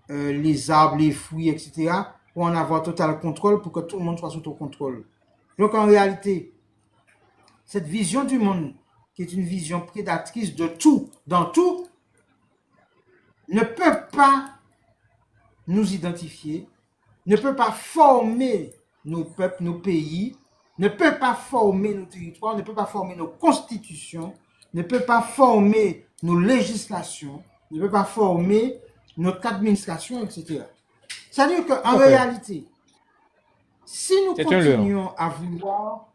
[SPEAKER 1] les arbres, les fruits, etc., pour en avoir total contrôle, pour que tout le monde soit sous ton contrôle. Donc en réalité, cette vision du monde, qui est une vision prédatrice de tout, dans tout, ne peut pas nous identifier, ne peut pas former nos peuples, nos pays, ne peut pas former nos territoires, ne peut pas former nos constitutions, ne peut pas former nos législations, ne peut pas former notre administration, etc. C'est-à-dire qu'en réalité, si nous continuons à vouloir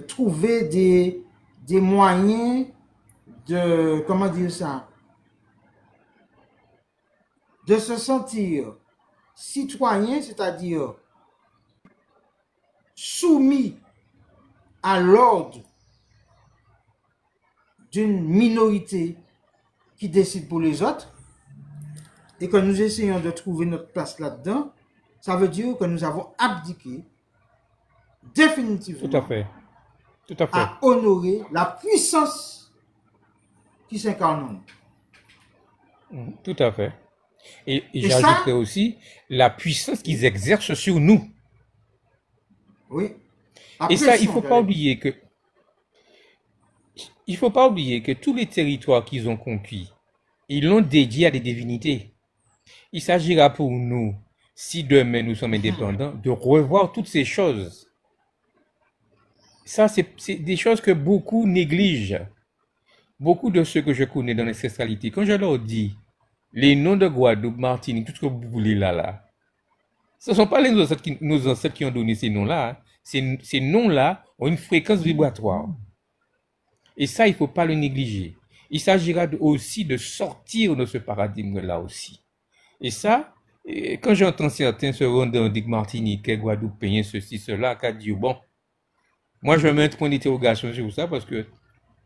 [SPEAKER 1] trouver des moyens de, comment dire ça, de se sentir citoyen, c'est-à-dire soumis à l'ordre d'une minorité qui décide pour les autres, et que nous essayons de trouver notre place là-dedans, ça veut dire que nous avons abdiqué définitivement
[SPEAKER 2] Tout à fait.
[SPEAKER 1] à honorer la puissance qui s'incarne en nous.
[SPEAKER 2] Tout à fait. Et j'ajouterais aussi la puissance qu'ils exercent sur nous.
[SPEAKER 1] Oui.
[SPEAKER 2] Et ça, il ne faut pas oublier que tous les territoires qu'ils ont conquis, ils l'ont dédié à des divinités. Il s'agira pour nous, si demain nous sommes indépendants, de revoir toutes ces choses. Ça, c'est des choses que beaucoup négligent. Beaucoup de ceux que je connais dans l'ancestralité, quand je leur dis les noms de Guadeloupe, Martinique, tout ce que vous voulez là, ce ne sont pas nos ancêtres qui ont donné ces noms-là. Ces noms-là ont une fréquence vibratoire. Et ça, il ne faut pas le négliger. Il s'agira aussi de sortir de ce paradigme-là aussi. Et ça, quand j'entends certains se rendre dans Martinique, Guadeloupéens, ceci, cela, qu'à dire, bon, moi je mets un point d'interrogation sur ça parce que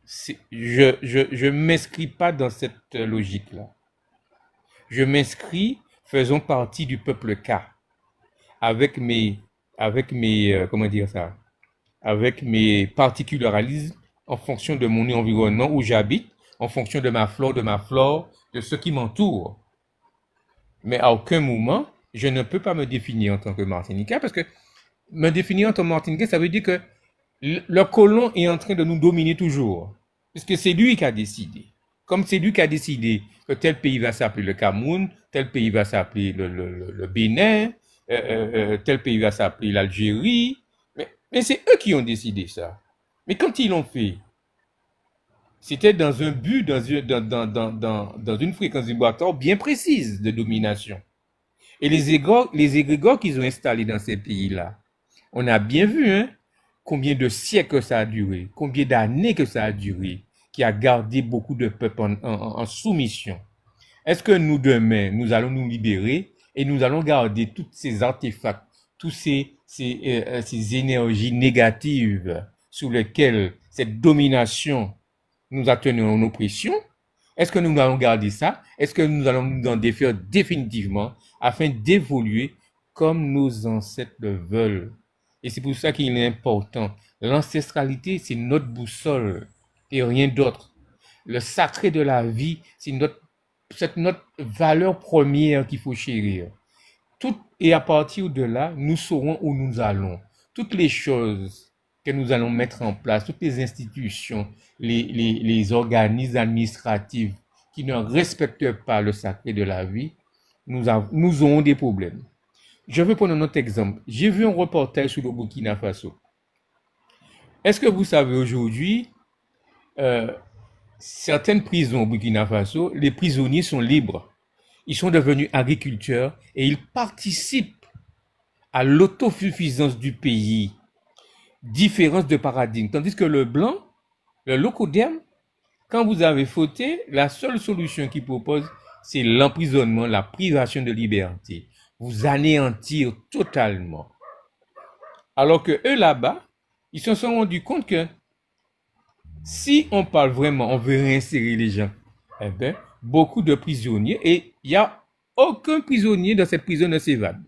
[SPEAKER 2] je ne m'inscris pas dans cette logique-là. Je m'inscris faisant partie du peuple K, avec mes particularismes en fonction de mon environnement où j'habite, en fonction de ma flore, de ce qui m'entoure. Mais à aucun moment, je ne peux pas me définir en tant que Martiniquais, parce que me définir en tant que Martiniquais, ça veut dire que le colon est en train de nous dominer toujours. Puisque c'est lui qui a décidé. Comme c'est lui qui a décidé que tel pays va s'appeler le Cameroun, tel pays va s'appeler le Bénin, tel pays va s'appeler l'Algérie. Mais c'est eux qui ont décidé ça. Mais quand ils l'ont fait, c'était dans un but, dans une fréquence vibratoire bien précise de domination. Et les égrégores qu'ils ont installés dans ces pays-là, on a bien vu combien de siècles ça a duré, combien d'années que ça a duré, qui a gardé beaucoup de peuples en soumission. Est-ce que nous, demain, nous allons nous libérer et nous allons garder tous ces artefacts, toutes ces énergies négatives sous lesquelles cette domination nous a tenus en oppression? Est-ce que nous allons garder ça? Est-ce que nous allons nous en défaire définitivement afin d'évoluer comme nos ancêtres le veulent? Et c'est pour ça qu'il est important. L'ancestralité, c'est notre boussole et rien d'autre. Le sacré de la vie, c'est notre valeur première qu'il faut chérir. Et à partir de là, nous saurons où nous allons. Toutes les choses que nous allons mettre en place, toutes les institutions, les organismes administratifs qui ne respectent pas le sacré de la vie, nous aurons des problèmes. Je veux prendre un autre exemple. J'ai vu un reportage sur le Burkina Faso. Est-ce que vous savez aujourd'hui, certaines prisons au Burkina Faso, les prisonniers sont libres. Ils sont devenus agriculteurs et ils participent à l'autosuffisance du pays. Différence de paradigme. Tandis que le blanc, le locoderme, quand vous avez fauté, la seule solution qu'il propose, c'est l'emprisonnement, la privation de liberté. Vous anéantir totalement. Alors que eux là-bas, ils se sont rendus compte que si on parle vraiment, on veut réinsérer les gens, eh bien, beaucoup de prisonniers, et il n'y a aucun prisonnier dans cette prison ne s'évade.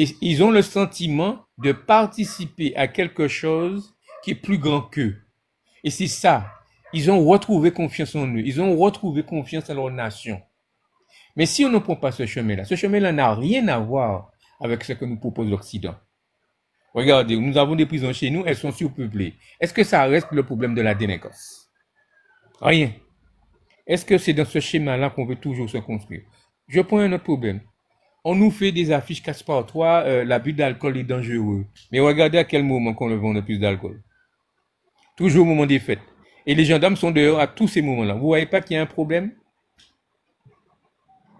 [SPEAKER 2] Et ils ont le sentiment de participer à quelque chose qui est plus grand qu'eux. Et c'est ça. Ils ont retrouvé confiance en eux. Ils ont retrouvé confiance en leur nation. Mais si on ne prend pas ce chemin-là n'a rien à voir avec ce que nous propose l'Occident. Regardez, nous avons des prisons chez nous, elles sont surpeuplées. Est-ce que ça reste le problème de la délinquance? Rien. Est-ce que c'est dans ce schéma-là qu'on veut toujours se construire? Je prends un autre problème. On nous fait des affiches 4x3, l'abus d'alcool est dangereux. Mais regardez à quel moment qu'on le vend le plus d'alcool. Toujours au moment des fêtes. Et les gendarmes sont dehors à tous ces moments-là. Vous voyez pas qu'il y a un problème?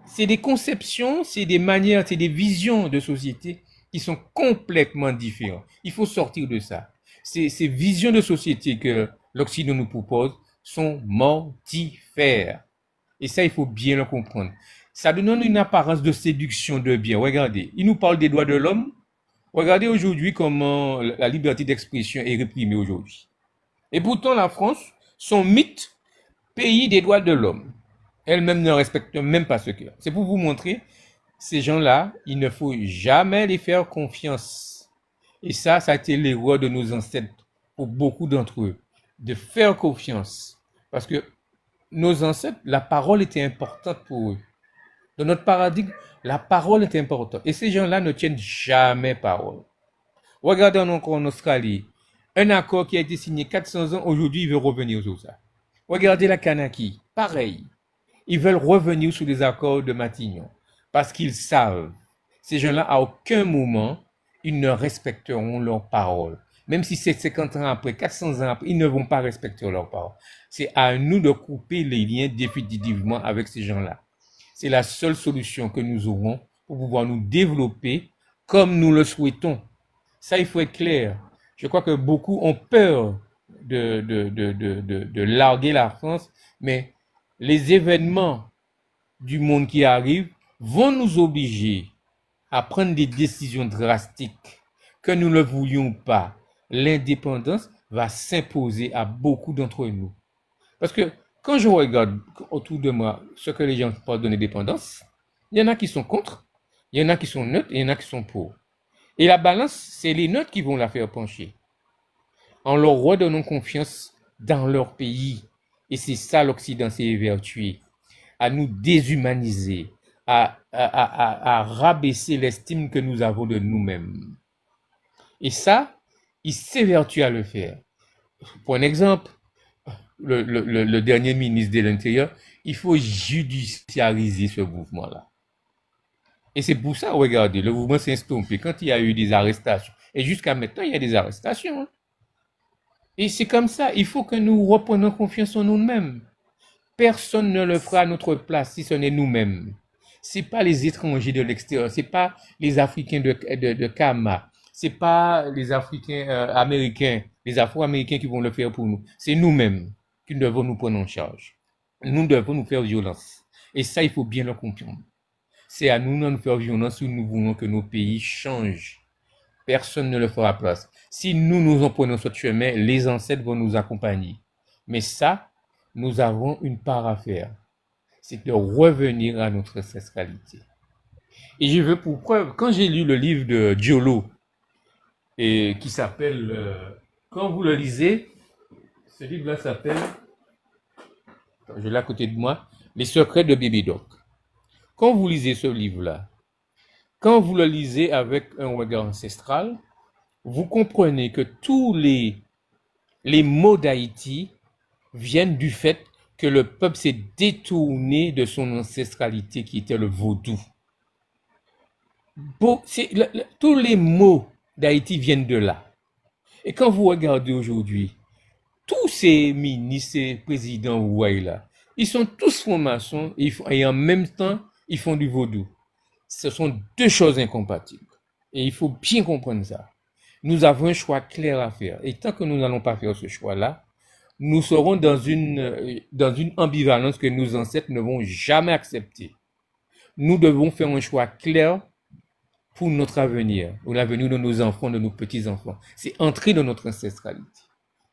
[SPEAKER 2] C'est des conceptions, c'est des manières, c'est des visions de société qui sont complètement différentes. Il faut sortir de ça. Ces visions de société que l'Occident nous propose sont mortifères. Et ça, il faut bien le comprendre. Ça donne une apparence de séduction de bien. Regardez, il nous parle des droits de l'homme. Regardez aujourd'hui comment la liberté d'expression est réprimée aujourd'hui. Et pourtant, la France, son mythe, pays des droits de l'homme, elle-même ne respecte même pas ce qu'il y a. C'est pour vous montrer, ces gens-là, il ne faut jamais les faire confiance. Et ça a été l'erreur de nos ancêtres, pour beaucoup d'entre eux, de faire confiance. Parce que nos ancêtres, la parole était importante pour eux. Dans notre paradigme, la parole est importante. Et ces gens-là ne tiennent jamais parole. Regardez encore en Australie. Un accord qui a été signé 400 ans, aujourd'hui, il veut revenir sur ça. Regardez la Kanaki. Pareil. Ils veulent revenir sur les accords de Matignon. Parce qu'ils savent. Ces gens-là, à aucun moment, ils ne respecteront leurs paroles. Même si c'est 50 ans après, 400 ans après, ils ne vont pas respecter leurs paroles. C'est à nous de couper les liens définitivement avec ces gens-là. C'est la seule solution que nous aurons pour pouvoir nous développer comme nous le souhaitons. Ça, il faut être clair. Je crois que beaucoup ont peur de larguer la France, mais les événements du monde qui arrivent vont nous obliger à prendre des décisions drastiques. Que nous ne le voulions pas, l'indépendance va s'imposer à beaucoup d'entre nous. Parce que quand je regarde autour de moi ce que les gens parlent de l'indépendance, il y en a qui sont contre, il y en a qui sont neutres et il y en a qui sont pour. Et la balance, c'est les neutres qui vont la faire pencher. En leur redonnant confiance dans leur pays. Et c'est ça l'Occident s'est évertué. À nous déshumaniser, à rabaisser l'estime que nous avons de nous-mêmes. Et ça, il s'évertue à le faire. Pour un exemple, le dernier ministre de l'Intérieur, il faut judiciariser ce mouvement-là. Et c'est pour ça, regardez, le mouvement s'est estompé quand il y a eu des arrestations. Et jusqu'à maintenant, il y a des arrestations. Et c'est comme ça, il faut que nous reprenions confiance en nous-mêmes. Personne ne le fera à notre place si ce n'est nous-mêmes. C'est pas les étrangers de l'extérieur, c'est pas les Africains de Kama, c'est pas les Africains américains, les Afro-Américains qui vont le faire pour nous. C'est nous-mêmes qui devons nous prendre en charge. Nous devons nous faire violence. Et ça, il faut bien le comprendre. C'est à nous de nous faire violence si nous voulons que nos pays changent. Personne ne le fera à place. Si nous en prenons ce chemin, les ancêtres vont nous accompagner. Mais ça, nous avons une part à faire. C'est de revenir à notre ancestralité. Et je veux pour preuve, quand j'ai lu le livre de Diolo, et qui s'appelle, quand vous le lisez, ce livre-là s'appelle, je l'ai à côté de moi, Les secrets de Bébé Doc. Quand vous lisez ce livre-là, quand vous le lisez avec un regard ancestral, vous comprenez que tous les maux d'Haïti viennent du fait que le peuple s'est détourné de son ancestralité qui était le vaudou. Tous les maux d'Haïti viennent de là. Et quand vous regardez aujourd'hui, tous ces ministres, ces présidents, vous voyez là, ils sont tous francs-maçons et en même temps, ils font du vaudou. Ce sont deux choses incompatibles. Et il faut bien comprendre ça. Nous avons un choix clair à faire. Et tant que nous n'allons pas faire ce choix-là, nous serons dans une ambivalence que nos ancêtres ne vont jamais accepter. Nous devons faire un choix clair pour notre avenir, pour l'avenir de nos enfants, de nos petits-enfants. C'est entrer dans notre ancestralité.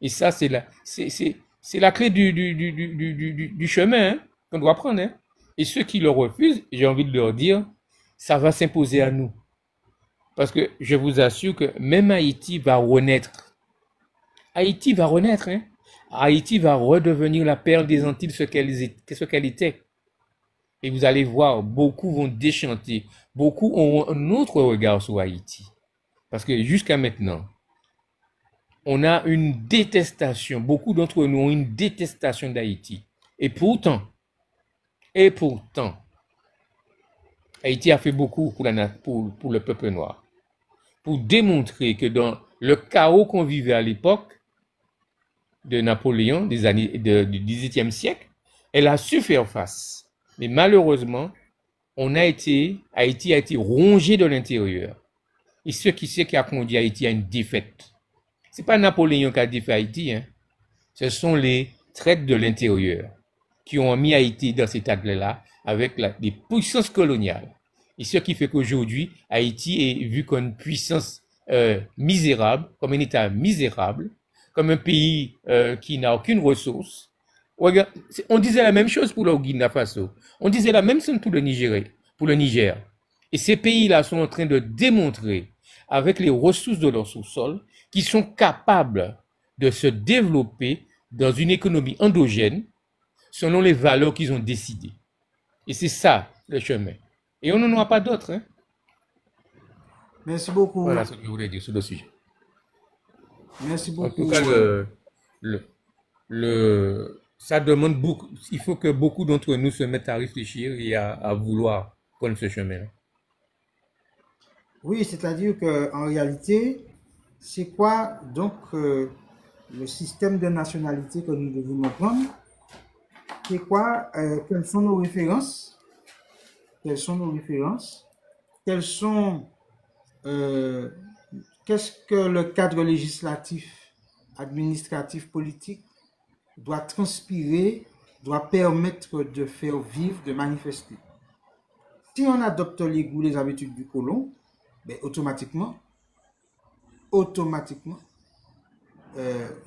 [SPEAKER 2] Et ça, c'est la clé du chemin hein, qu'on doit prendre. Hein. Et ceux qui le refusent, j'ai envie de leur dire, ça va s'imposer à nous. Parce que je vous assure que même Haïti va renaître. Haïti va renaître, hein. Haïti va redevenir la perle des Antilles, ce qu'elle était. Et vous allez voir, beaucoup vont déchanter. Beaucoup auront un autre regard sur Haïti. Parce que jusqu'à maintenant, on a une détestation. Beaucoup d'entre nous ont une détestation d'Haïti. Et pourtant, Haïti a fait beaucoup pour le peuple noir. Pour démontrer que dans le chaos qu'on vivait à l'époque de Napoléon, des années du XVIIIe siècle, elle a su faire face. Mais malheureusement, Haïti a été rongé de l'intérieur. Et ce qui a conduit Haïti à une défaite. C'est pas Napoléon qui a défait Haïti, hein. Ce sont les traites de l'intérieur qui ont mis Haïti dans cet état-là avec les puissances coloniales. Et ce qui fait qu'aujourd'hui, Haïti est vu comme une puissance misérable, comme un État misérable, comme un pays qui n'a aucune ressource. Regarde, on disait la même chose pour le Burkina Faso. On disait la même chose pour le Niger. Et ces pays-là sont en train de démontrer, avec les ressources de leur sous-sol, qu'ils sont capables de se développer dans une économie endogène selon les valeurs qu'ils ont décidées. Et c'est ça le chemin. Et on n'en aura pas d'autres. Hein?
[SPEAKER 1] Merci beaucoup.
[SPEAKER 2] Voilà ce que je voulais dire sur le sujet.
[SPEAKER 1] Merci beaucoup.
[SPEAKER 2] En tout cas, ça demande beaucoup. Il faut que beaucoup d'entre nous se mettent à réfléchir et à vouloir prendre ce chemin-là.
[SPEAKER 1] Oui, c'est-à-dire qu'en réalité, c'est quoi donc le système de nationalité que nous devons prendre? C'est quoi? Quelles sont nos références? Quelles sont nos références? Qu'est-ce que le cadre législatif, administratif, politique doit transpirer, doit permettre de faire vivre, de manifester? Si on adopte les goûts, les habitudes du colon, ben, automatiquement,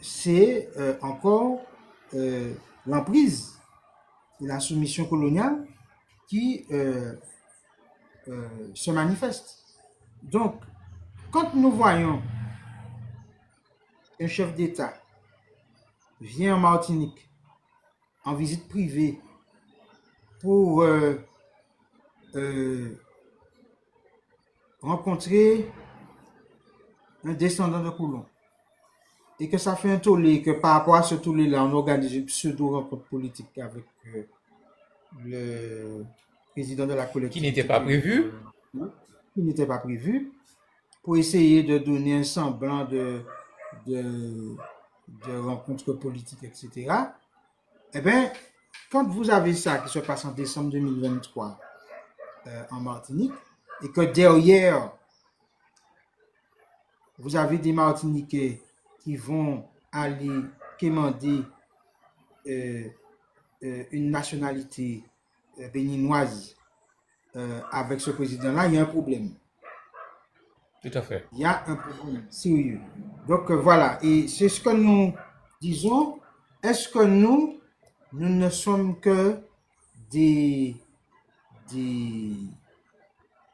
[SPEAKER 1] c'est encore l'emprise et la soumission coloniale qui se manifeste. Donc, quand nous voyons un chef d'État vient en Martinique en visite privée pour rencontrer un descendant de colon, et que ça fait un tollé, que par rapport à ce tollé-là, on organise une pseudo-rencontre politique avec le président de la collectivité.
[SPEAKER 2] Qui n'était pas prévu.
[SPEAKER 1] Qui n'était pas prévu, pour essayer de donner un semblant de rencontre politique, etc. Eh bien, quand vous avez ça qui se passe en décembre 2023 en Martinique, et que derrière, vous avez des Martiniquais qui vont aller quémander une nationalité béninoise avec ce président-là, il y a un problème.
[SPEAKER 2] Tout à fait.
[SPEAKER 1] Il y a un problème sérieux. Donc voilà, et c'est ce que nous disons. Est-ce que nous ne sommes que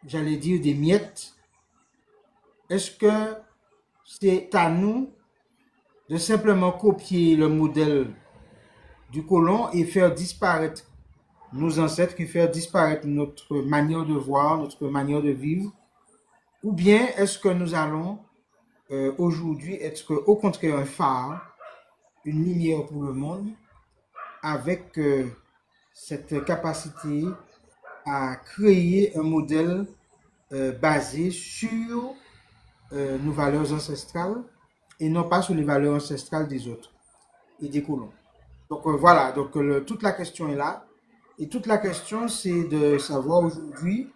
[SPEAKER 1] j'allais dire des miettes? Est-ce que c'est à nous de simplement copier le modèle du colon et faire disparaître nos ancêtres, qui faire disparaître notre manière de voir, notre manière de vivre? Ou bien est-ce que nous allons aujourd'hui être au contraire un phare, une lumière pour le monde, avec cette capacité à créer un modèle basé sur nos valeurs ancestrales et non pas sur les valeurs ancestrales des autres et des colons. Donc voilà, donc toute la question est là. Et toute la question, c'est de savoir aujourd'hui,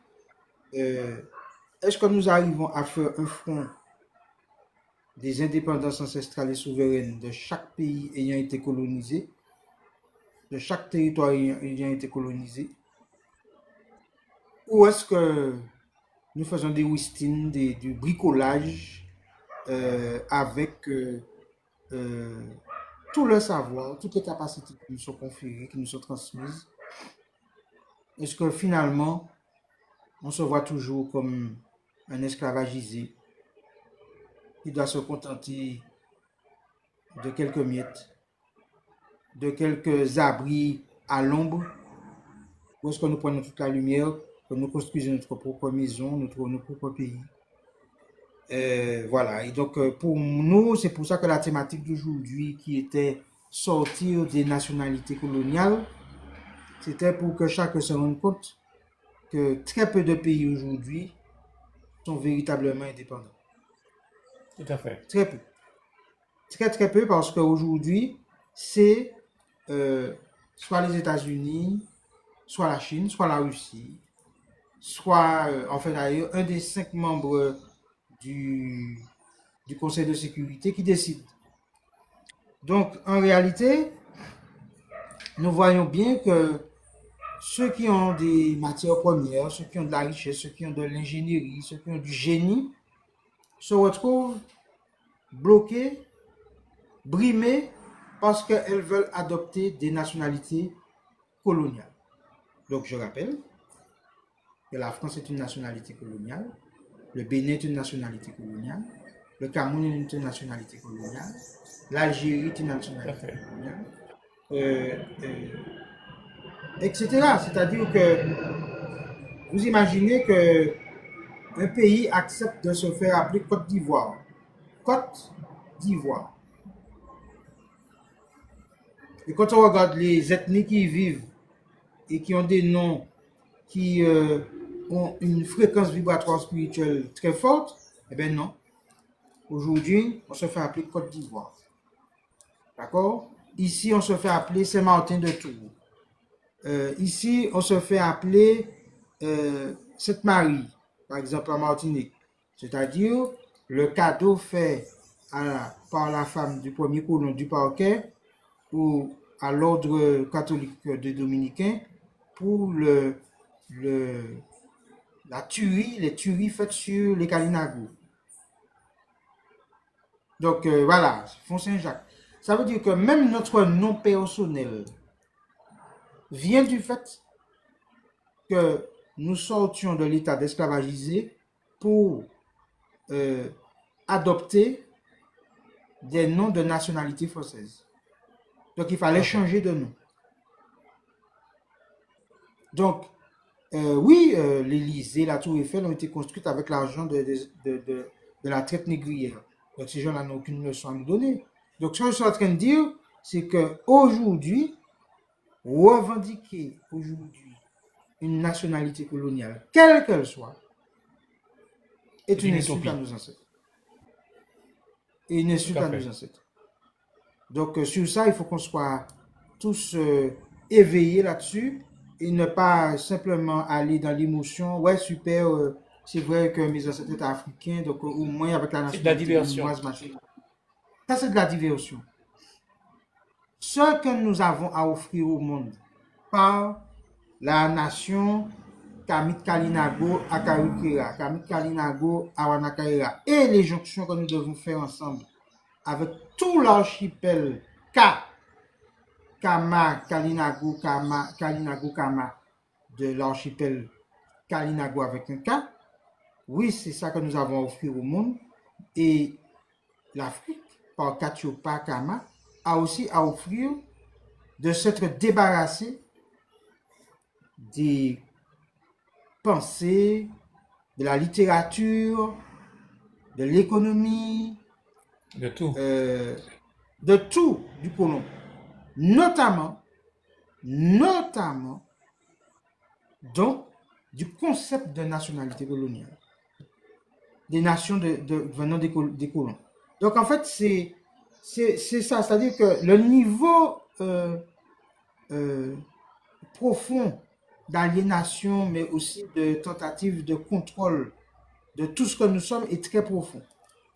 [SPEAKER 1] est-ce que nous arrivons à faire un front des indépendances ancestrales et souveraines de chaque pays ayant été colonisé, de chaque territoire ayant été colonisé, ou est-ce que nous faisons des whistines, du bricolage avec tout le savoir, toutes les capacités qui nous sont conférées, qui nous sont transmises? Est-ce que finalement, on se voit toujours comme un esclavagisé qui doit se contenter de quelques miettes, de quelques abris à l'ombre, où est-ce que nous prenons toute la lumière, que nous construisons notre propre maison, notre propre pays. Voilà, et donc pour nous, c'est pour ça que la thématique d'aujourd'hui qui était sortir des nationalités coloniales, c'était pour que chacun se rende compte que très peu de pays aujourd'hui sont véritablement indépendants.
[SPEAKER 2] Tout à fait.
[SPEAKER 1] Très peu. Très très peu parce qu'aujourd'hui, c'est soit les États-Unis, soit la Chine, soit la Russie, soit, en fait d'ailleurs, un des 5 membres du, du Conseil de sécurité qui décide. Donc, en réalité, nous voyons bien que ceux qui ont des matières premières, ceux qui ont de la richesse, ceux qui ont de l'ingénierie, ceux qui ont du génie, se retrouvent bloqués, brimés, parce qu'elles veulent adopter des nationalités coloniales. Donc, je rappelle que la France est une nationalité coloniale, le Bénin est une nationalité coloniale, le Cameroun est une nationalité coloniale, l'Algérie est une nationalité coloniale, etc. C'est-à-dire que vous imaginez que un pays accepte de se faire appeler Côte d'Ivoire. Côte d'Ivoire. Et quand on regarde les ethnies qui y vivent et qui ont des noms qui ont une fréquence vibratoire spirituelle très forte, eh bien non. Aujourd'hui, on se fait appeler Côte d'Ivoire. D'accord? Ici, on se fait appeler Saint-Martin de Tours. Ici, on se fait appeler Sainte-Marie, par exemple en Martinique. C'est-à-dire le cadeau fait par la femme du premier colon du Parquet ou à l'ordre catholique des Dominicains pour la tuerie, les tueries faites sur les Kalinago. Donc voilà, Font Saint-Jacques. Ça veut dire que même notre nom personnel vient du fait que nous sortions de l'état d'esclavagisé pour adopter des noms de nationalité française. Donc il fallait changer de nom. Donc, oui, l'Élysée, la Tour Eiffel ont été construites avec l'argent de la traite négrière. Donc ces gens-là n'ont aucune leçon à nous donner. Donc ce que je suis en train de dire, c'est qu'aujourd'hui, revendiquer aujourd'hui une nationalité coloniale, quelle qu'elle soit, est une insulte à nos ancêtres. Et une insulte à nos ancêtres. Donc sur ça, il faut qu'on soit tous éveillés là-dessus et ne pas simplement aller dans l'émotion. Ouais, super, c'est vrai que mes ancêtres étaient africains, donc au moins avec la nationalité chinoise, machin. Ça, c'est de la diversion. Ce que nous avons à offrir au monde par la nation Kamit Kalinago Akarukera, Kamit Kalinago Awanakaera et les jonctions que nous devons faire ensemble avec tout l'archipel Kama, Kalinago, Kama de l'archipel Kalinago avec un K. Oui, c'est ça que nous avons à offrir au monde. Et l'Afrique, par Katiopa Kama, a aussi à offrir de s'être débarrassé des pensées, de la littérature, de l'économie,
[SPEAKER 2] de
[SPEAKER 1] tout du colon. Notamment, donc, du concept de nationalité coloniale, des nations venant des colons. Donc, en fait, c'est ça, c'est-à-dire que le niveau profond d'aliénation, mais aussi de tentative de contrôle de tout ce que nous sommes est très profond.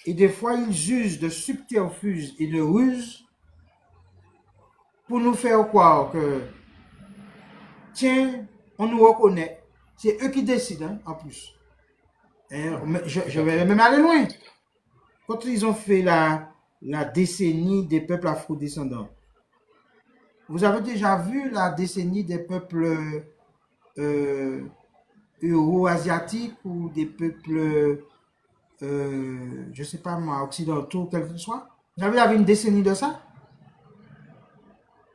[SPEAKER 1] Et des fois, ils usent de subterfuges et de ruses pour nous faire croire que, tiens, on nous reconnaît. C'est eux qui décident, hein, en plus. Je vais même aller loin. Quand ils ont fait la décennie des peuples afrodescendants, vous avez déjà vu la décennie des peuples euro-asiatiques ou des peuples, je ne sais pas moi, occidentaux, quel que soit. Vous avez vu une décennie de ça?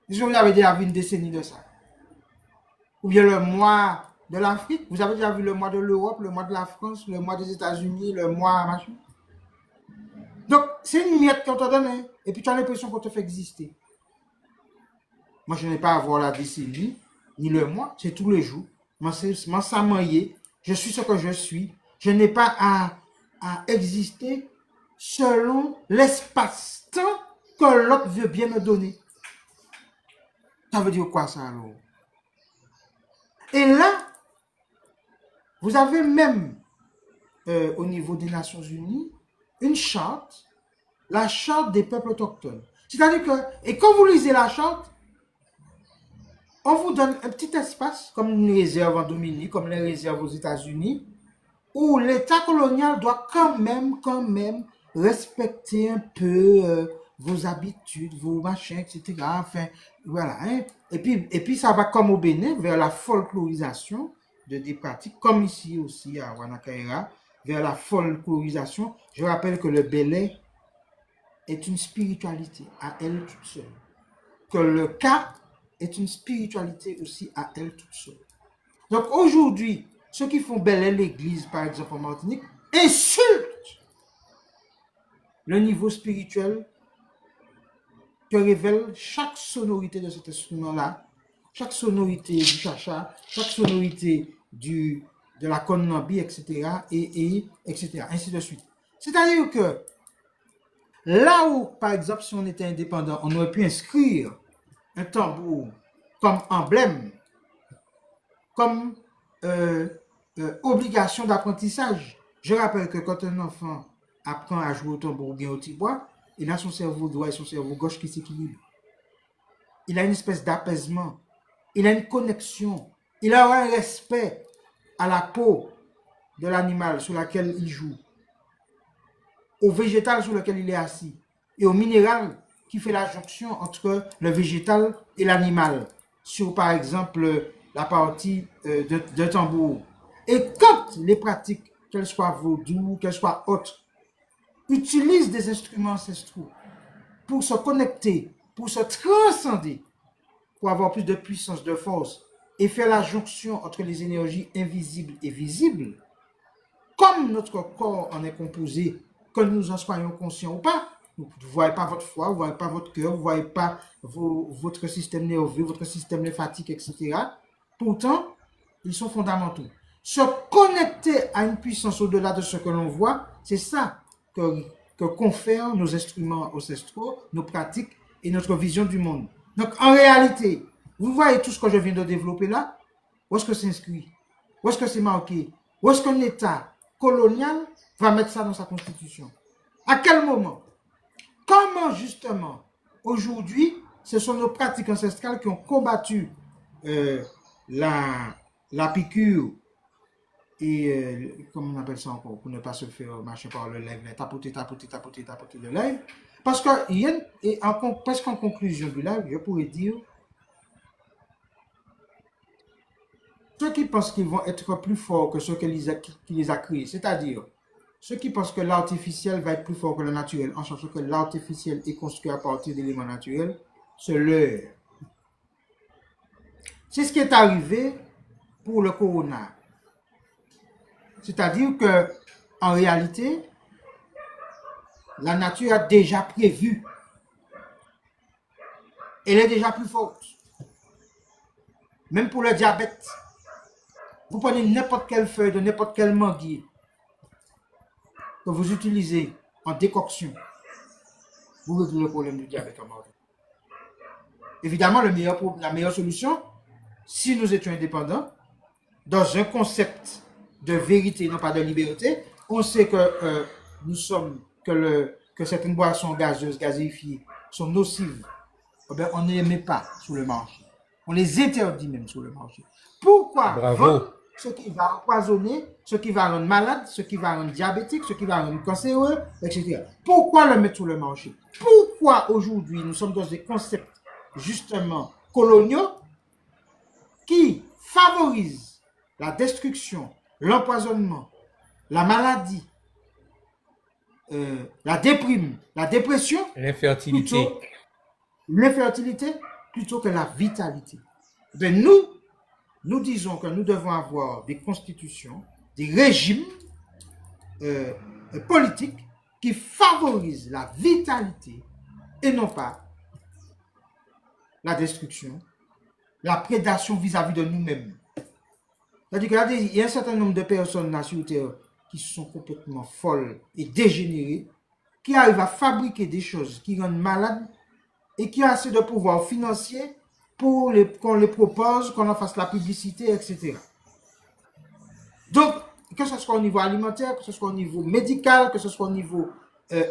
[SPEAKER 1] Est-ce que vous avez déjà vu une décennie de ça? Ou bien le mois de l'Afrique? Vous avez déjà vu le mois de l'Europe, le mois de la France, le mois des États-Unis, le mois machin? Donc, c'est une miette qu'on te donne, hein, et puis tu as l'impression qu'on te fait exister. Moi, je n'ai pas à voir la décennie, ni le mois, c'est tous les jours. Moi, ça m'en est. Je suis ce que je suis. Je n'ai pas à exister selon l'espace-temps que l'autre veut bien me donner. Ça veut dire quoi ça alors? Et là, vous avez même au niveau des Nations Unies une charte, la charte des peuples autochtones. C'est-à-dire que, et quand vous lisez la charte, on vous donne un petit espace, comme une réserve en Dominique, comme les réserves aux États-Unis, où l'État colonial doit quand même respecter un peu vos habitudes, vos machins, etc. Enfin, voilà. Hein. Et puis, ça va comme au Bénin, vers la folklorisation de des pratiques, comme ici aussi à Wanakaira, vers la folklorisation. Je rappelle que le Belé est une spiritualité à elle toute seule. Que le Ka est une spiritualité aussi à elle toute seule. Donc aujourd'hui, ceux qui font Belé l'église, par exemple en Martinique, insultent le niveau spirituel que révèle chaque sonorité de cet instrument-là, chaque sonorité du chacha, chaque sonorité de la konnambi, etc., etc., ainsi de suite. C'est-à-dire que là où, par exemple, si on était indépendant, on aurait pu inscrire un tambour comme emblème, comme obligation d'apprentissage. Je rappelle que quand un enfant apprend à jouer au tambour ou bien au tibois, il a son cerveau droit et son cerveau gauche qui s'équilibrent. Il a une espèce d'apaisement. Il a une connexion. Il a un respect à la peau de l'animal sur laquelle il joue, au végétal sur lequel il est assis et au minéral qui fait la jonction entre le végétal et l'animal sur, par exemple, la partie de tambour. Et quand les pratiques, qu'elles soient vaudou, qu'elles soient autres, utilisent des instruments ancestraux pour se connecter, pour se transcender, pour avoir plus de puissance, de force, et faire la jonction entre les énergies invisibles et visibles, comme notre corps en est composé, que nous en soyons conscients ou pas. Vous ne voyez pas votre foie, vous ne voyez pas votre cœur, vous ne voyez pas votre système nerveux, votre système lymphatique, etc. Pourtant, ils sont fondamentaux. Se connecter à une puissance au-delà de ce que l'on voit, c'est ça que confèrent nos instruments ancestraux, nos pratiques et notre vision du monde. Donc, en réalité, vous voyez tout ce que je viens de développer là? Où est-ce que c'est inscrit? Où est-ce que c'est marqué? Où est-ce qu'un État colonial va mettre ça dans sa constitution? À quel moment? Comment justement, aujourd'hui, ce sont nos pratiques ancestrales qui ont combattu la piqûre et, comment on appelle ça encore, pour ne pas se faire marcher par le live, tapoter le live. Parce que, presque en conclusion du live, je pourrais dire, ceux qui pensent qu'ils vont être plus forts que ceux qui les a créés, c'est-à-dire ceux qui pensent que l'artificiel va être plus fort que le naturel, en sachant que l'artificiel est construit à partir d'éléments naturels, c'est leur. C'est ce qui est arrivé pour le corona. C'est-à-dire que, en réalité, la nature a déjà prévu. Elle est déjà plus forte. Même pour le diabète. Vous prenez n'importe quelle feuille de n'importe quel manguier que vous utilisez en décoction, vous réglez le problème du diabète en Martinique. Évidemment, la meilleure solution, si nous étions indépendants, dans un concept de vérité, non pas de liberté, on sait que que certaines boissons gazeuses, gazéifiées, sont nocives. Eh bien, on ne les met pas sur le marché. On les interdit même sur le marché. Pourquoi?
[SPEAKER 2] Bravo.
[SPEAKER 1] Ce qui va empoisonner, ce qui va rendre malade, ce qui va rendre diabétique, ce qui va rendre cancéreux, etc. Pourquoi le mettre sur le marché? Pourquoi aujourd'hui nous sommes dans des concepts justement coloniaux qui favorisent la destruction l'empoisonnement, la maladie, la déprime, la dépression,
[SPEAKER 2] L'infertilité.
[SPEAKER 1] l'infertilité, plutôt que la vitalité. Ben nous disons que nous devons avoir des constitutions, des régimes politiques qui favorisent la vitalité et non pas la destruction, la prédation vis-à-vis de nous-mêmes. C'est-à-dire qu'il y a un certain nombre de personnes là sur Terre qui sont complètement folles et dégénérées, qui arrivent à fabriquer des choses qui rendent malades et qui ont assez de pouvoir financier pour qu'on les propose, qu'on en fasse la publicité, etc. Donc, que ce soit au niveau alimentaire, que ce soit au niveau médical, que ce soit au niveau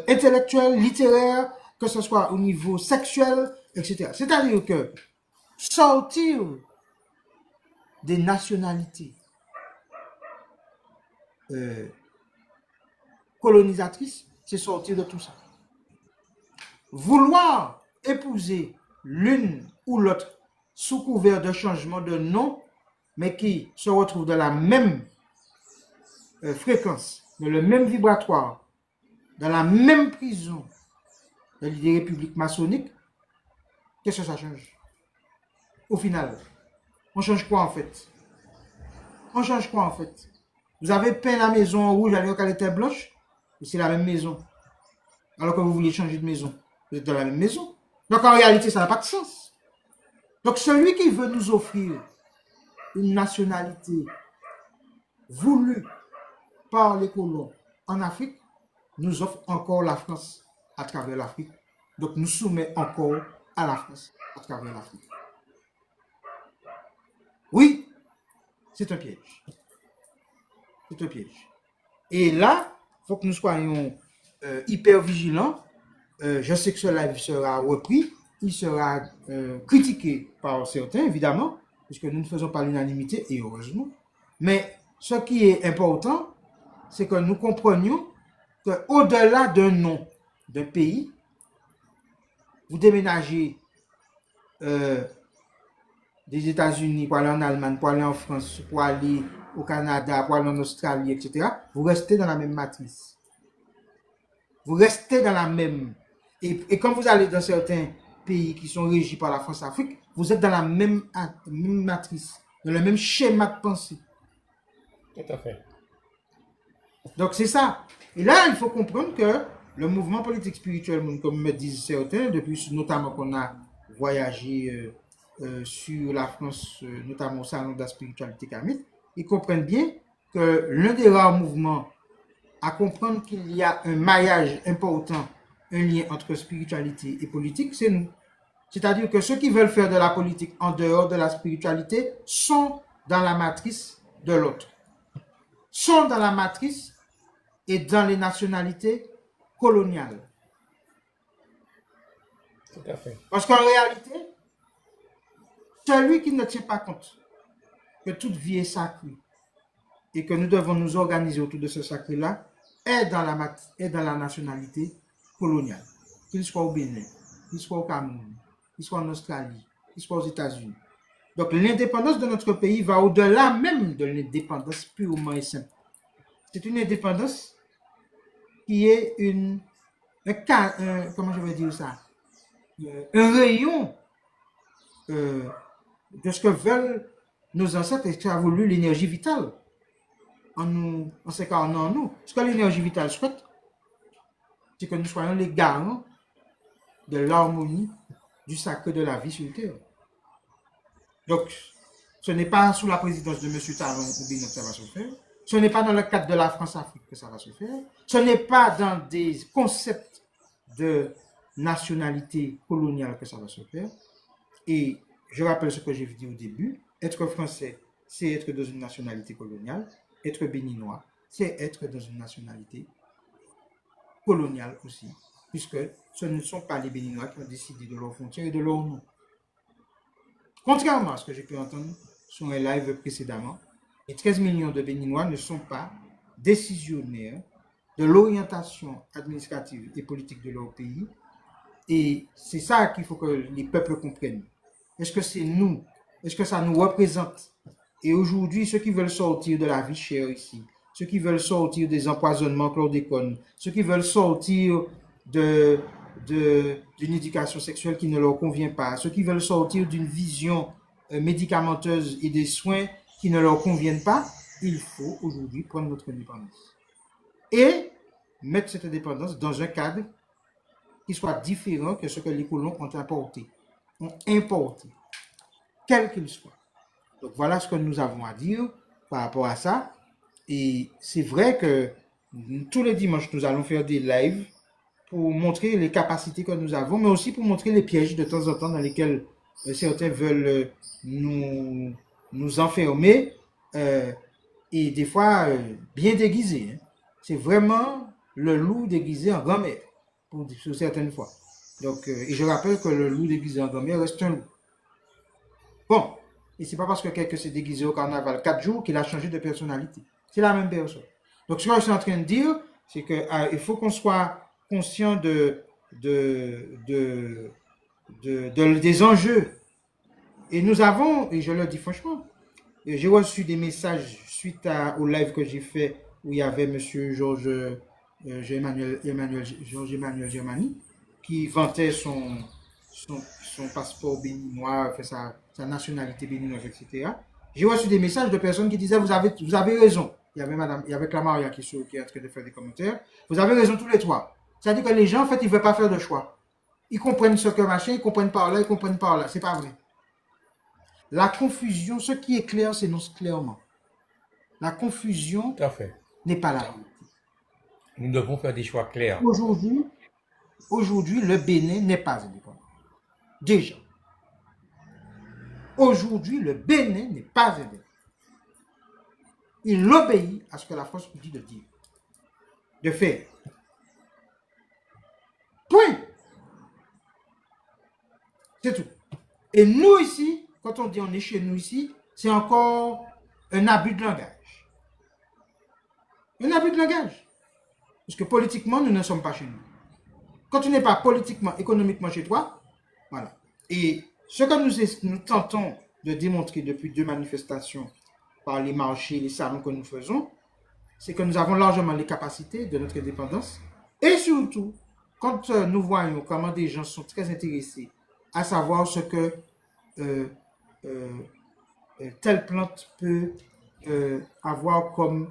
[SPEAKER 1] intellectuel, littéraire, que ce soit au niveau sexuel, etc. C'est-à-dire que sortir des nationalités colonisatrices, c'est sortir de tout ça. Vouloir épouser l'une ou l'autre sous couvert de changement de nom, mais qui se retrouvent dans la même fréquence, dans le même vibratoire, dans la même prison de l'idée république maçonnique, qu'est-ce que ça change? Au final, on change quoi en fait? On change quoi en fait? Vous avez peint la maison en rouge alors qu'elle était blanche, et c'est la même maison. Alors que vous vouliez changer de maison, vous êtes dans la même maison. Donc en réalité, ça n'a pas de sens. Donc celui qui veut nous offrir une nationalité voulue par les colons en Afrique, nous offre encore la France à travers l'Afrique. Donc nous soumet encore à la France à travers l'Afrique. Oui, c'est un piège. C'est un piège. Et là, il faut que nous soyons hyper vigilants. Je sais que ce live sera repris, il sera critiqué par certains, évidemment, puisque nous ne faisons pas l'unanimité, et heureusement. Mais ce qui est important, c'est que nous comprenions qu'au-delà d'un nom d'un pays, vous déménagez des États-Unis pour aller en Allemagne, pour aller en France, pour aller au Canada, pour aller en Australie, etc., vous restez dans la même matrice. Vous restez dans la même. Et quand vous allez dans certains pays qui sont régis par la France-Afrique, vous êtes dans la même matrice, dans le même schéma de pensée.
[SPEAKER 2] Tout à fait.
[SPEAKER 1] Donc c'est ça. Et là, il faut comprendre que le mouvement politique spirituel, comme me disent certains, depuis notamment qu'on a voyagé sur la France, notamment au salon de la spiritualité karmique, ils comprennent bien que l'un des rares mouvements à comprendre qu'il y a un maillage important, un lien entre spiritualité et politique, c'est nous. C'est-à-dire que ceux qui veulent faire de la politique en dehors de la spiritualité sont dans la matrice de l'autre, sont dans la matrice et dans les nationalités coloniales.
[SPEAKER 2] Tout à fait.
[SPEAKER 1] Parce qu'en réalité, celui qui ne tient pas compte que toute vie est sacrée et que nous devons nous organiser autour de ce sacré-là est dans la nationalité coloniale. Qu'il soit au Bénin, qu'il soit au Cameroun, qu'il soit en Australie, qu'il soit aux États-Unis. Donc l'indépendance de notre pays va au-delà même de l'indépendance purement et simple. C'est une indépendance qui est comment je vais dire ça, un rayon de ce que veulent nos ancêtres et ce qu'a voulu l'énergie vitale en s'incarnant en nous. Ce que l'énergie vitale souhaite, c'est que nous soyons les garants de l'harmonie du sacré de la vie sur Terre. Donc, ce n'est pas sous la présidence de M. Talon ou bien que ça va se faire. Ce n'est pas dans le cadre de la France-Afrique que ça va se faire. Ce n'est pas dans des concepts de nationalité coloniale que ça va se faire. Et je rappelle ce que j'ai dit au début. Être français, c'est être dans une nationalité coloniale. Être béninois, c'est être dans une nationalité coloniale aussi. Puisque ce ne sont pas les Béninois qui ont décidé de leurs frontières et de leur nom. Contrairement à ce que j'ai pu entendre sur un live précédemment, les 13 millions de Béninois ne sont pas décisionnaires de l'orientation administrative et politique de leur pays. Et c'est ça qu'il faut que les peuples comprennent. Est-ce que c'est nous? Est-ce que ça nous représente Et aujourd'hui, ceux qui veulent sortir de la vie chère ici, ceux qui veulent sortir des empoisonnements chlordécone, ceux qui veulent sortir de, d'une éducation sexuelle qui ne leur convient pas, ceux qui veulent sortir d'une vision médicamenteuse et des soins qui ne leur conviennent pas, il faut aujourd'hui prendre notre indépendance. Et mettre cette indépendance dans un cadre qui soit différent que ce que les colons ont importé, quel qu'il soit. Donc voilà ce que nous avons à dire par rapport à ça. Et c'est vrai que tous les dimanches, nous allons faire des lives pour montrer les capacités que nous avons, mais aussi pour montrer les pièges de temps en temps dans lesquels certains veulent nous enfermer, et des fois bien déguisés. Hein. C'est vraiment le loup déguisé en grand-mère, pour certaines fois. Donc, et je rappelle que le loup déguisé en grand-mère reste un loup. Bon, et c'est pas parce que quelqu'un s'est déguisé au carnaval 4 jours qu'il a changé de personnalité. C'est la même personne. Donc, ce que je suis en train de dire, c'est que il faut qu'on soit conscient des enjeux. Et nous avons, et je le dis franchement, j'ai reçu des messages suite au live que j'ai fait où il y avait monsieur Georges Emmanuel Germani qui vantait son passeport béninois, sa nationalité béninoise, etc. J'ai reçu des messages de personnes qui disaient vous avez raison. Il y avait Clamaria qui est en train de faire des commentaires. Vous avez raison tous les trois. C'est-à-dire que les gens, en fait, ils ne veulent pas faire de choix. Ils comprennent ce que machin, ils comprennent par là, ils comprennent par là. C'est pas vrai. La confusion, ce qui est clair, s'énonce clairement. La confusion n'est pas là.
[SPEAKER 2] Nous devons faire des choix clairs.
[SPEAKER 1] Aujourd'hui, le Bénin n'est pas indépendant. Déjà. Aujourd'hui, le Bénin n'est pas indépendant. Il obéit à ce que la France lui dit de dire, de faire. Point. C'est tout. Et nous ici, quand on dit on est chez nous ici, c'est encore un abus de langage. Un abus de langage. Parce que politiquement, nous ne sommes pas chez nous. Quand tu n'es pas politiquement, économiquement chez toi, voilà. Et ce que nous tentons de démontrer depuis 2 manifestations, par les marchés, les salons que nous faisons, c'est que nous avons largement les capacités de notre indépendance. Et surtout, quand nous voyons comment des gens sont très intéressés à savoir ce que telle plante peut avoir comme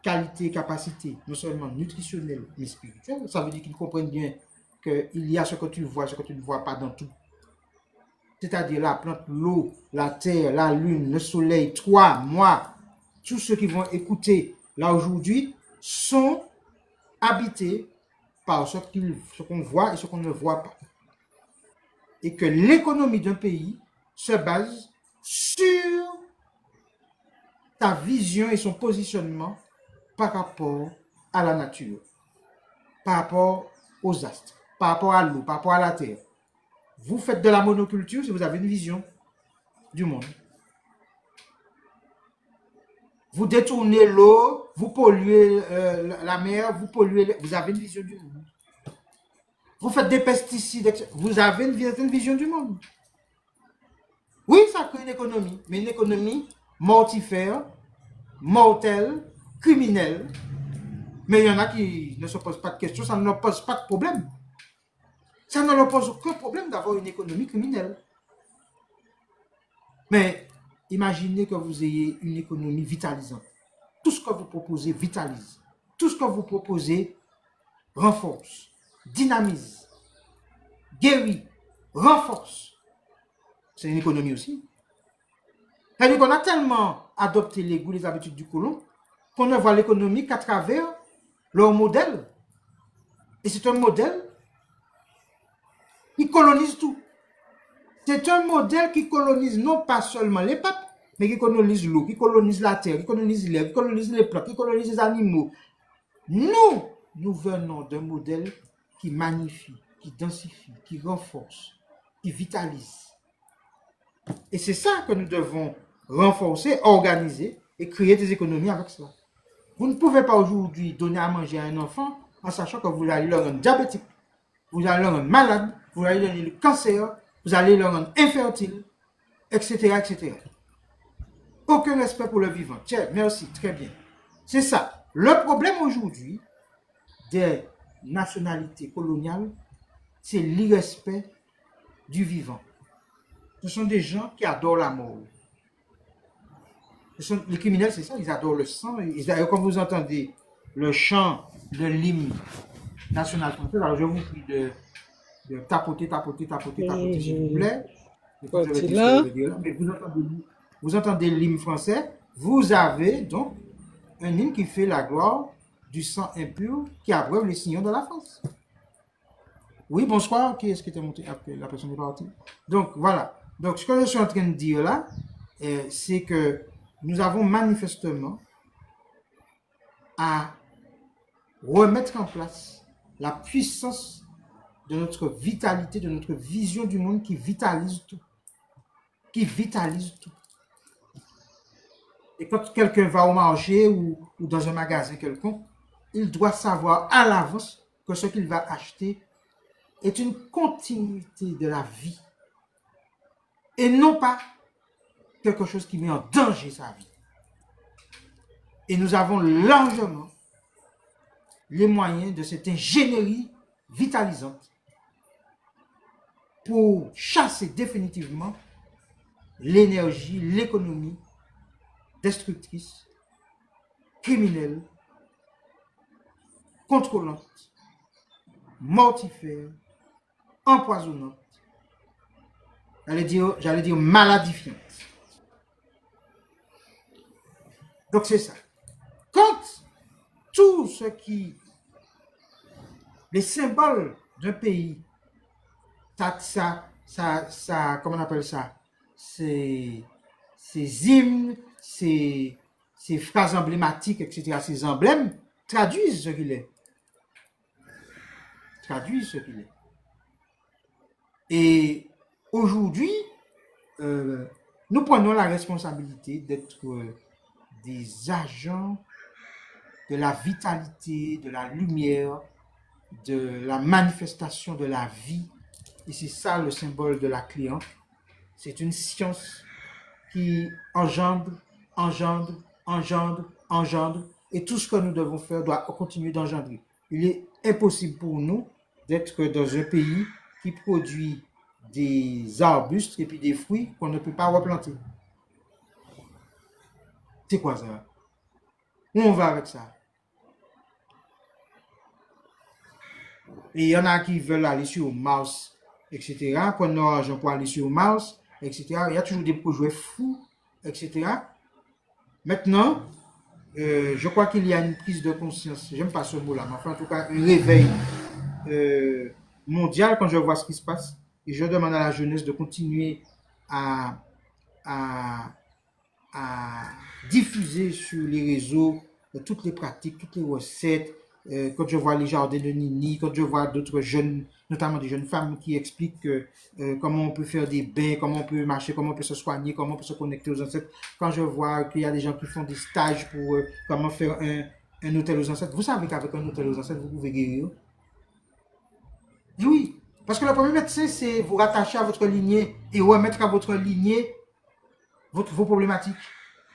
[SPEAKER 1] qualité, capacité, non seulement nutritionnelle, mais spirituelle, ça veut dire qu'ils comprennent bien qu'il y a ce que tu vois, ce que tu ne vois pas dans tout. C'est-à-dire la plante, l'eau, la terre, la lune, le soleil, toi, moi, tous ceux qui vont écouter là aujourd'hui sont habités par ce qu'on voit et ce qu'on ne voit pas. Et que l'économie d'un pays se base sur ta vision et son positionnement par rapport à la nature, par rapport aux astres, par rapport à l'eau, par rapport à la terre. Vous faites de la monoculture si vous avez une vision du monde. Vous détournez l'eau, vous polluez la mer, vous avez une vision du monde. Vous faites des pesticides, vous avez une vision du monde. Oui, ça crée une économie, mais une économie mortifère, mortelle, criminelle. Mais il y en a qui ne se posent pas de questions, ça ne leur pose pas de problème. Ça ne leur pose aucun problème d'avoir une économie criminelle. Mais imaginez que vous ayez une économie vitalisante. Tout ce que vous proposez vitalise. Tout ce que vous proposez renforce, dynamise, guérit, renforce. C'est une économie aussi. C'est-à-dire qu'on a tellement adopté les goûts, les habitudes du colon qu'on ne voit l'économie qu'à travers leur modèle. Et c'est un modèle qui colonise tout. C'est un modèle qui colonise non pas seulement les peuples, mais qui colonise l'eau, qui colonise la terre, qui colonise l'air, qui colonise les plantes, qui colonise les animaux. Nous venons d'un modèle qui magnifie, qui densifie, qui renforce, qui vitalise. Et c'est ça que nous devons renforcer, organiser et créer des économies avec cela. Vous ne pouvez pas aujourd'hui donner à manger à un enfant en sachant que vous allez le rendre diabétique, vous allez le rendre malade, vous allez lui donner le cancer, vous allez le rendre infertile, etc., etc. Aucun respect pour le vivant. Tiens, merci, très bien. C'est ça. Le problème aujourd'hui des nationalités coloniales, c'est l'irrespect du vivant. Ce sont des gens qui adorent la mort. Les criminels, c'est ça, ils adorent le sang. Quand vous entendez le chant de l'hymne national français, alors je vous prie de tapoter, s'il vous plaît. Mais vous entendez l'hymne français, vous avez donc un hymne qui fait la gloire du sang impur qui abreuve les signaux de la France. Oui, bonsoir. Qui est-ce qui était monté après? La personne est partie. Donc, voilà. Donc, ce que je suis en train de dire là, c'est que nous avons manifestement à remettre en place la puissance de notre vitalité, de notre vision du monde qui vitalise tout. Qui vitalise tout. Et quand quelqu'un va au marché ou dans un magasin quelconque, il doit savoir à l'avance que ce qu'il va acheter est une continuité de la vie et non pas quelque chose qui met en danger sa vie. Et nous avons largement les moyens de cette ingénierie vitalisante pour chasser définitivement l'énergie, l'économie destructrice, criminelle, contrôlante, mortifère, empoisonnante, j'allais dire maladifiante. Donc c'est ça. Quand tout ce qui, les symboles d'un pays, comment on appelle ça, ces hymnes, ces phrases emblématiques, etc., ces emblèmes, traduisent ce qu'il est. Traduisent ce qu'il est. Et aujourd'hui, nous prenons la responsabilité d'être des agents de la vitalité, de la lumière, de la manifestation de la vie. Et c'est ça le symbole de la cliente. C'est une science qui engendre. Et tout ce que nous devons faire doit continuer d'engendrer. Il est impossible pour nous d'être dans un pays qui produit des arbustes et puis des fruits qu'on ne peut pas replanter. C'est quoi ça? Où on va avec ça? Et il y en a qui veulent aller sur Mars, etc. Qu'on a l'argent pour aller sur Mars, etc. Il y a toujours des projets fous, etc. Maintenant, je crois qu'il y a une prise de conscience, j'aime pas ce mot-là, mais enfin en tout cas un réveil mondial quand je vois ce qui se passe. Et je demande à la jeunesse de continuer à diffuser sur les réseaux toutes les pratiques, toutes les recettes. Quand je vois les jardins de Nini, quand je vois d'autres jeunes, notamment des jeunes femmes qui expliquent comment on peut faire des bains, comment on peut marcher, comment on peut se soigner, comment on peut se connecter aux ancêtres. Quand je vois qu'il y a des gens qui font des stages pour comment faire un hôtel aux ancêtres. Vous savez qu'avec un hôtel aux ancêtres, vous pouvez guérir. Et oui, parce que le premier médecin, c'est vous rattacher à votre lignée et remettre à votre lignée vos problématiques.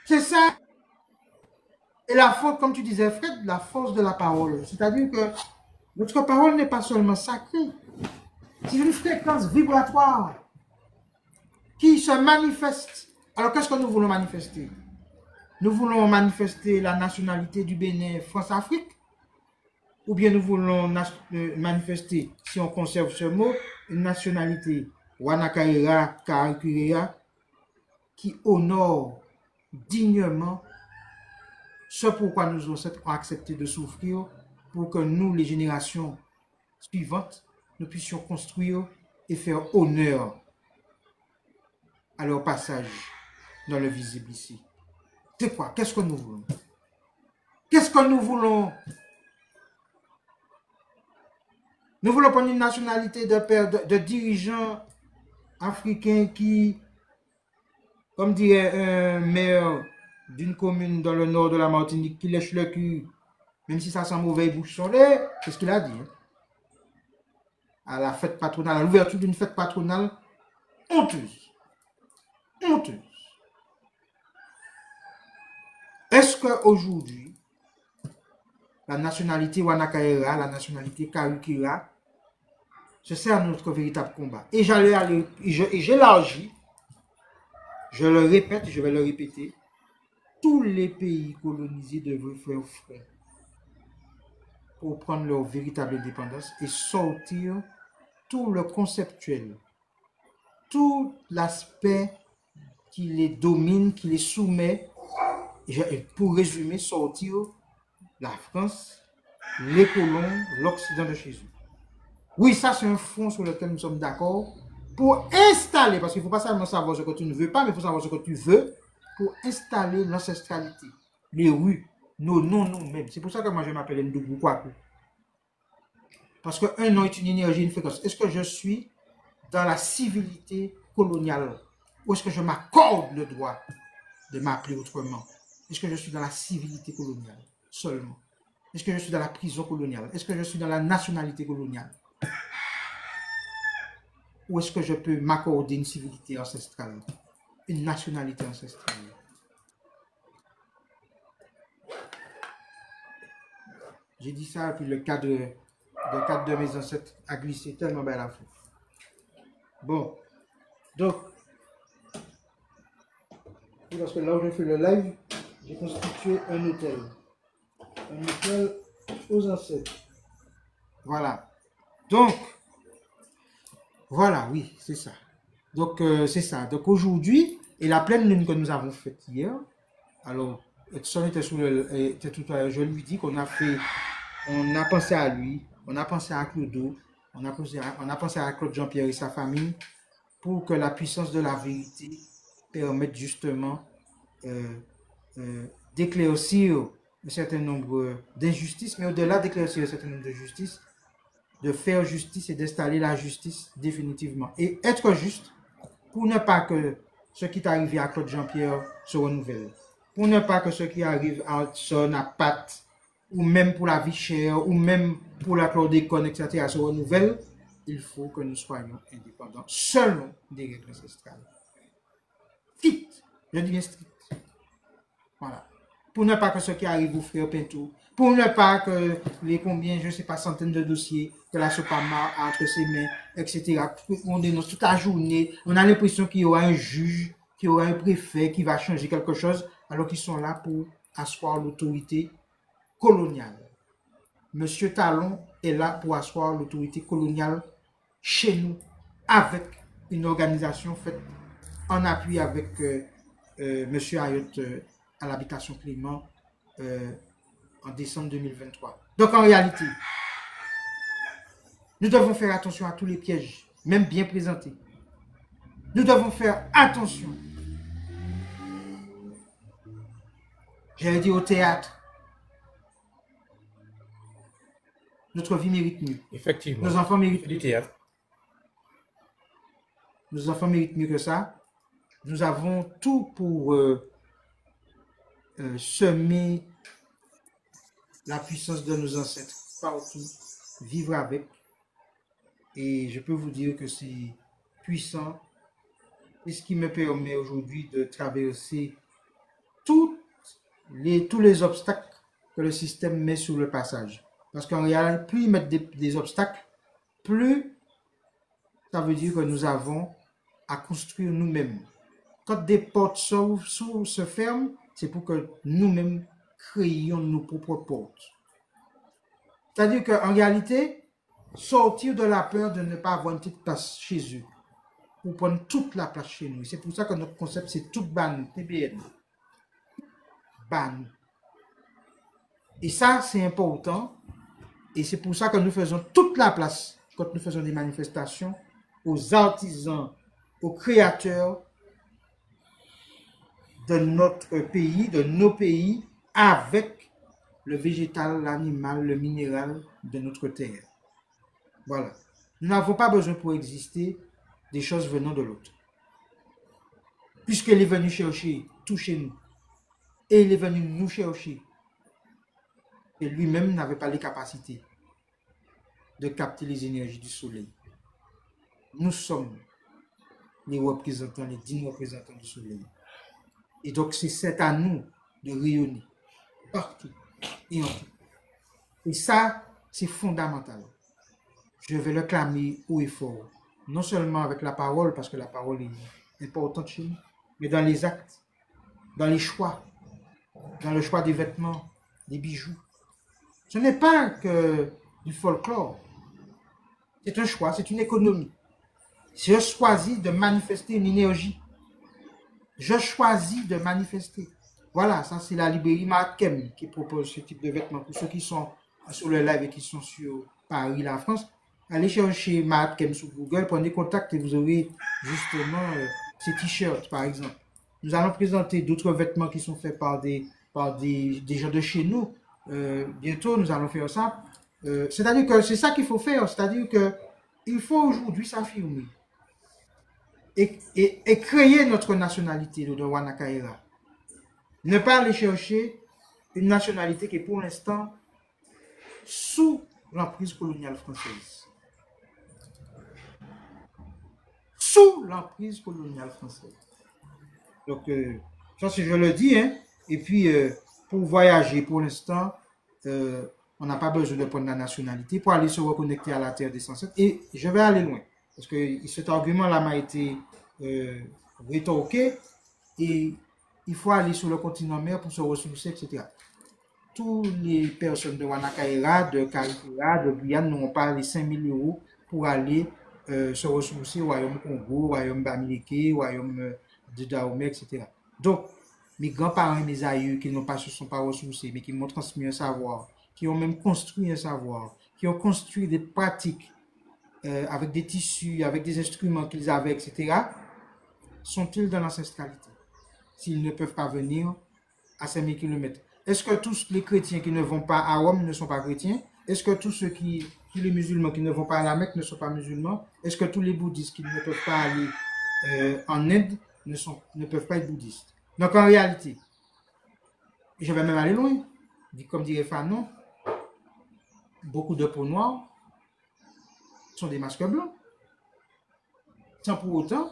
[SPEAKER 1] C'est ça. Et la force, comme tu disais, Fred, la force de la parole. C'est-à-dire que notre parole n'est pas seulement sacrée. C'est une fréquence vibratoire qui se manifeste. Alors, qu'est-ce que nous voulons manifester? Nous voulons manifester la nationalité du Bénin, France-Afrique? Ou bien nous voulons manifester, si on conserve ce mot, une nationalité Wanakaira, Karakurea, qui honore dignement ce pourquoi nos ancêtres ont accepté de souffrir pour que nous, les générations suivantes, nous puissions construire et faire honneur à leur passage dans le visible ici. C'est quoi? Qu'est-ce que nous voulons? Qu'est-ce que nous voulons? Nous voulons prendre une nationalité de dirigeants africains qui, comme dirait un maire d'une commune dans le nord de la Martinique, qui lèche le cul, même si ça sent mauvais bouche son lait, c'est ce qu'il a dit. Hein? À la fête patronale, à l'ouverture d'une fête patronale honteuse. Honteuse. Est-ce qu'aujourd'hui, la nationalité Wanakaera, la nationalité Karukira, c'est ça notre véritable combat. Et j'élargis, je le répète, je vais le répéter, tous les pays colonisés devraient faire front pour prendre leur véritable indépendance et sortir tout le conceptuel, tout l'aspect qui les domine, qui les soumet, pour résumer, sortir la France, les colons, l'Occident de chez eux. Oui, ça c'est un front sur lequel nous sommes d'accord pour installer, parce qu'il ne faut pas seulement savoir ce que tu ne veux pas, mais il faut savoir ce que tu veux pour installer l'ancestralité, les rues, nos noms nous-mêmes. C'est pour ça que moi je m'appelle Ndougou Kwaku. Parce qu'un nom est une énergie, une fréquence. Est-ce que je suis dans la civilité coloniale ou est-ce que je m'accorde le droit de m'appeler autrement? Est-ce que je suis dans la civilité coloniale seulement? Est-ce que je suis dans la prison coloniale? Est-ce que je suis dans la nationalité coloniale? Ou est-ce que je peux m'accorder une civilité ancestrale, une nationalité ancestrale? J'ai dit ça, puis le cadre de mes ancêtres a glissé tellement belle à fou. Bon, donc, parce que là où je fais le live, j'ai constitué un hôtel. Un hôtel aux ancêtres. Voilà. Donc, voilà, oui, c'est ça. Donc, c'est ça. Donc, aujourd'hui, et la pleine lune que nous avons faite hier, alors, Edson était tout à l'heure, je lui dis qu'on a pensé à lui, on a pensé à Clodo, on a pensé à Claude Jean-Pierre et sa famille, pour que la puissance de la vérité permette justement d'éclaircir un certain nombre d'injustices, mais au-delà d'éclaircir un certain nombre de justices, de faire justice et d'installer la justice définitivement. Et être juste pour ne pas que ce qui est arrivé à Claude Jean-Pierre se renouvelle. Pour ne pas que ce qui arrive à Hudson, à Pat, ou même pour la vie chère, ou même pour la chlordécone, etc., se renouvelle, il faut que nous soyons indépendants selon des règles ancestrales. Strict, je dis bien strict. Voilà. Pour ne pas que ce qui arrive au frère Pinto, pour ne pas que les combien, je ne sais pas, centaines de dossiers que la SOPAMA a entre ses mains, etc. On dénonce toute la journée, on a l'impression qu'il y aura un juge, qu'il y aura un préfet qui va changer quelque chose, alors qu'ils sont là pour asseoir l'autorité coloniale. Monsieur Talon est là pour asseoir l'autorité coloniale chez nous, avec une organisation faite en appui avec Monsieur Ayot à l'habitation Clément en décembre 2023. Donc en réalité, nous devons faire attention à tous les pièges, même bien présentés. Nous devons faire attention. J'allais dire au théâtre. Notre vie mérite mieux.
[SPEAKER 2] Effectivement.
[SPEAKER 1] Nos enfants méritent
[SPEAKER 2] du
[SPEAKER 1] mieux.
[SPEAKER 2] théâtre.
[SPEAKER 1] Nos enfants méritent mieux que ça. Nous avons tout pour semer la puissance de nos ancêtres partout, vivre avec. Et je peux vous dire que c'est puissant. Et ce qui me permet aujourd'hui de traverser tous les obstacles que le système met sur le passage. Parce qu'en réalité, plus ils mettent des obstacles, plus ça veut dire que nous avons à construire nous-mêmes. Quand des portes se ferment, c'est pour que nous-mêmes créions nos propres portes. C'est-à-dire qu'en réalité, sortir de la peur de ne pas avoir une petite place chez eux, pour prendre toute la place chez nous. C'est pour ça que notre concept, c'est tout ban, TBN. Ban. Et ça, c'est important. Et c'est pour ça que nous faisons toute la place, quand nous faisons des manifestations, aux artisans, aux créateurs de notre pays, de nos pays, avec le végétal, l'animal, le minéral de notre terre. Voilà. Nous n'avons pas besoin pour exister des choses venant de l'autre. Puisqu'il est venu chercher tout chez nous, et il est venu nous chercher, et lui-même n'avait pas les capacités de capter les énergies du soleil. Nous sommes les représentants, les dignes représentants du soleil. Et donc c'est à nous de rayonner partout et en tout. Et ça, c'est fondamental. Je vais le clamer haut et fort. Non seulement avec la parole, parce que la parole est importante chez nous, mais dans les actes, dans les choix, dans le choix des vêtements, des bijoux. Ce n'est pas que du folklore. C'est un choix, c'est une économie. Je choisis de manifester une énergie. Je choisis de manifester. Voilà, ça c'est la librairie Matkem qui propose ce type de vêtements. Pour ceux qui sont sur le live et qui sont sur Paris, la France, allez chercher Matkem sur Google, prenez contact et vous aurez justement ces t-shirts par exemple. Nous allons présenter d'autres vêtements qui sont faits par des gens de chez nous. Bientôt, nous allons faire ça. C'est-à-dire que c'est ça qu'il faut faire. C'est-à-dire que il faut aujourd'hui s'affirmer et créer notre nationalité de Wanakaira. Ne pas aller chercher une nationalité qui est pour l'instant sous l'emprise coloniale française. Sous l'emprise coloniale française. Donc, ça, c'est je le dis, hein. Et puis, pour voyager, pour l'instant, on n'a pas besoin de prendre la nationalité pour aller se reconnecter à la terre des ancêtres. Et je vais aller loin. Parce que cet argument-là m'a été rétorqué. Et il faut aller sur le continent mer pour se ressourcer, etc. Toutes les personnes de Wanakaira, de Karikura, de Guyane n'ont pas les 5 000 € pour aller se ressourcer au Royaume Congo, au Royaume Bamileke, au Royaume de Dahomey, etc. Donc, mes grands-parents et mes aïeux qui ne se sont pas ressourcés, mais qui m'ont transmis un savoir, qui ont même construit un savoir, qui ont construit des pratiques avec des tissus, avec des instruments qu'ils avaient, etc., sont-ils dans l'ancestralité? S'ils ne peuvent pas venir à 5000 km. Est-ce que tous les chrétiens qui ne vont pas à Rome ne sont pas chrétiens? Est-ce que tous les musulmans qui ne vont pas à la Mecque ne sont pas musulmans? Est-ce que tous les bouddhistes qui ne peuvent pas aller en Inde ne peuvent pas être bouddhistes? Donc en réalité, je vais même aller loin, comme dirait Fanon, beaucoup de peaux noires sont des masques blancs, sans pour autant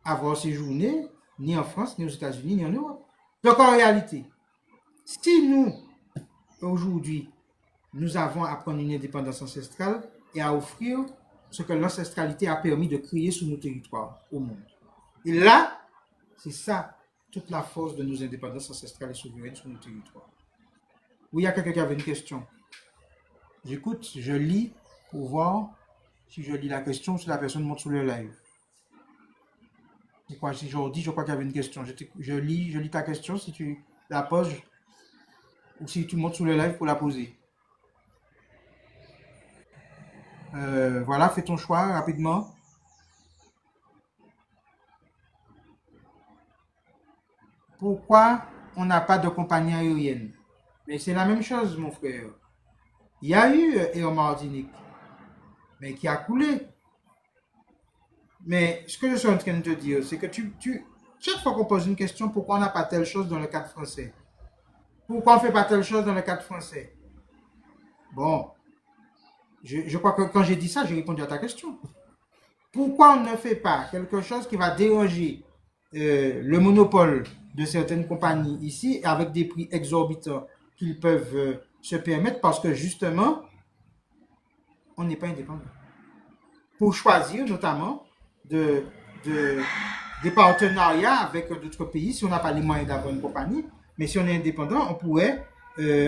[SPEAKER 1] avoir séjourné ni en France, ni aux États-Unis, ni en Europe. Donc en réalité, si nous, aujourd'hui, nous avons à prendre une indépendance ancestrale et à offrir ce que l'ancestralité a permis de créer sur nos territoires au monde. Et là, c'est ça, toute la force de nos indépendances ancestrales et souveraines sur nos territoires. Oui, il y a quelqu'un qui avait une question. J'écoute, je lis pour voir si je lis la question, si la personne monte sur le live. C'est quoi, si je dis, je crois qu'il y avait une question. Je lis ta question, si tu la poses, ou si tu montes sur le live pour la poser. Voilà, fais ton choix rapidement. Pourquoi on n'a pas de compagnie aérienne? Mais c'est la même chose, mon frère. Il y a eu Air Martinique, mais qui a coulé. Mais ce que je suis en train de te dire, c'est que chaque fois qu'on pose une question, pourquoi on n'a pas telle chose dans le cadre français? Pourquoi on ne fait pas telle chose dans le cadre français? Bon, je crois que quand j'ai dit ça, j'ai répondu à ta question. Pourquoi on ne fait pas quelque chose qui va déranger le monopole de certaines compagnies ici avec des prix exorbitants qu'ils peuvent se permettre parce que justement, on n'est pas indépendant. Pour choisir notamment des partenariats avec d'autres pays, si on n'a pas les moyens d'avoir une compagnie, mais si on est indépendant, on pourrait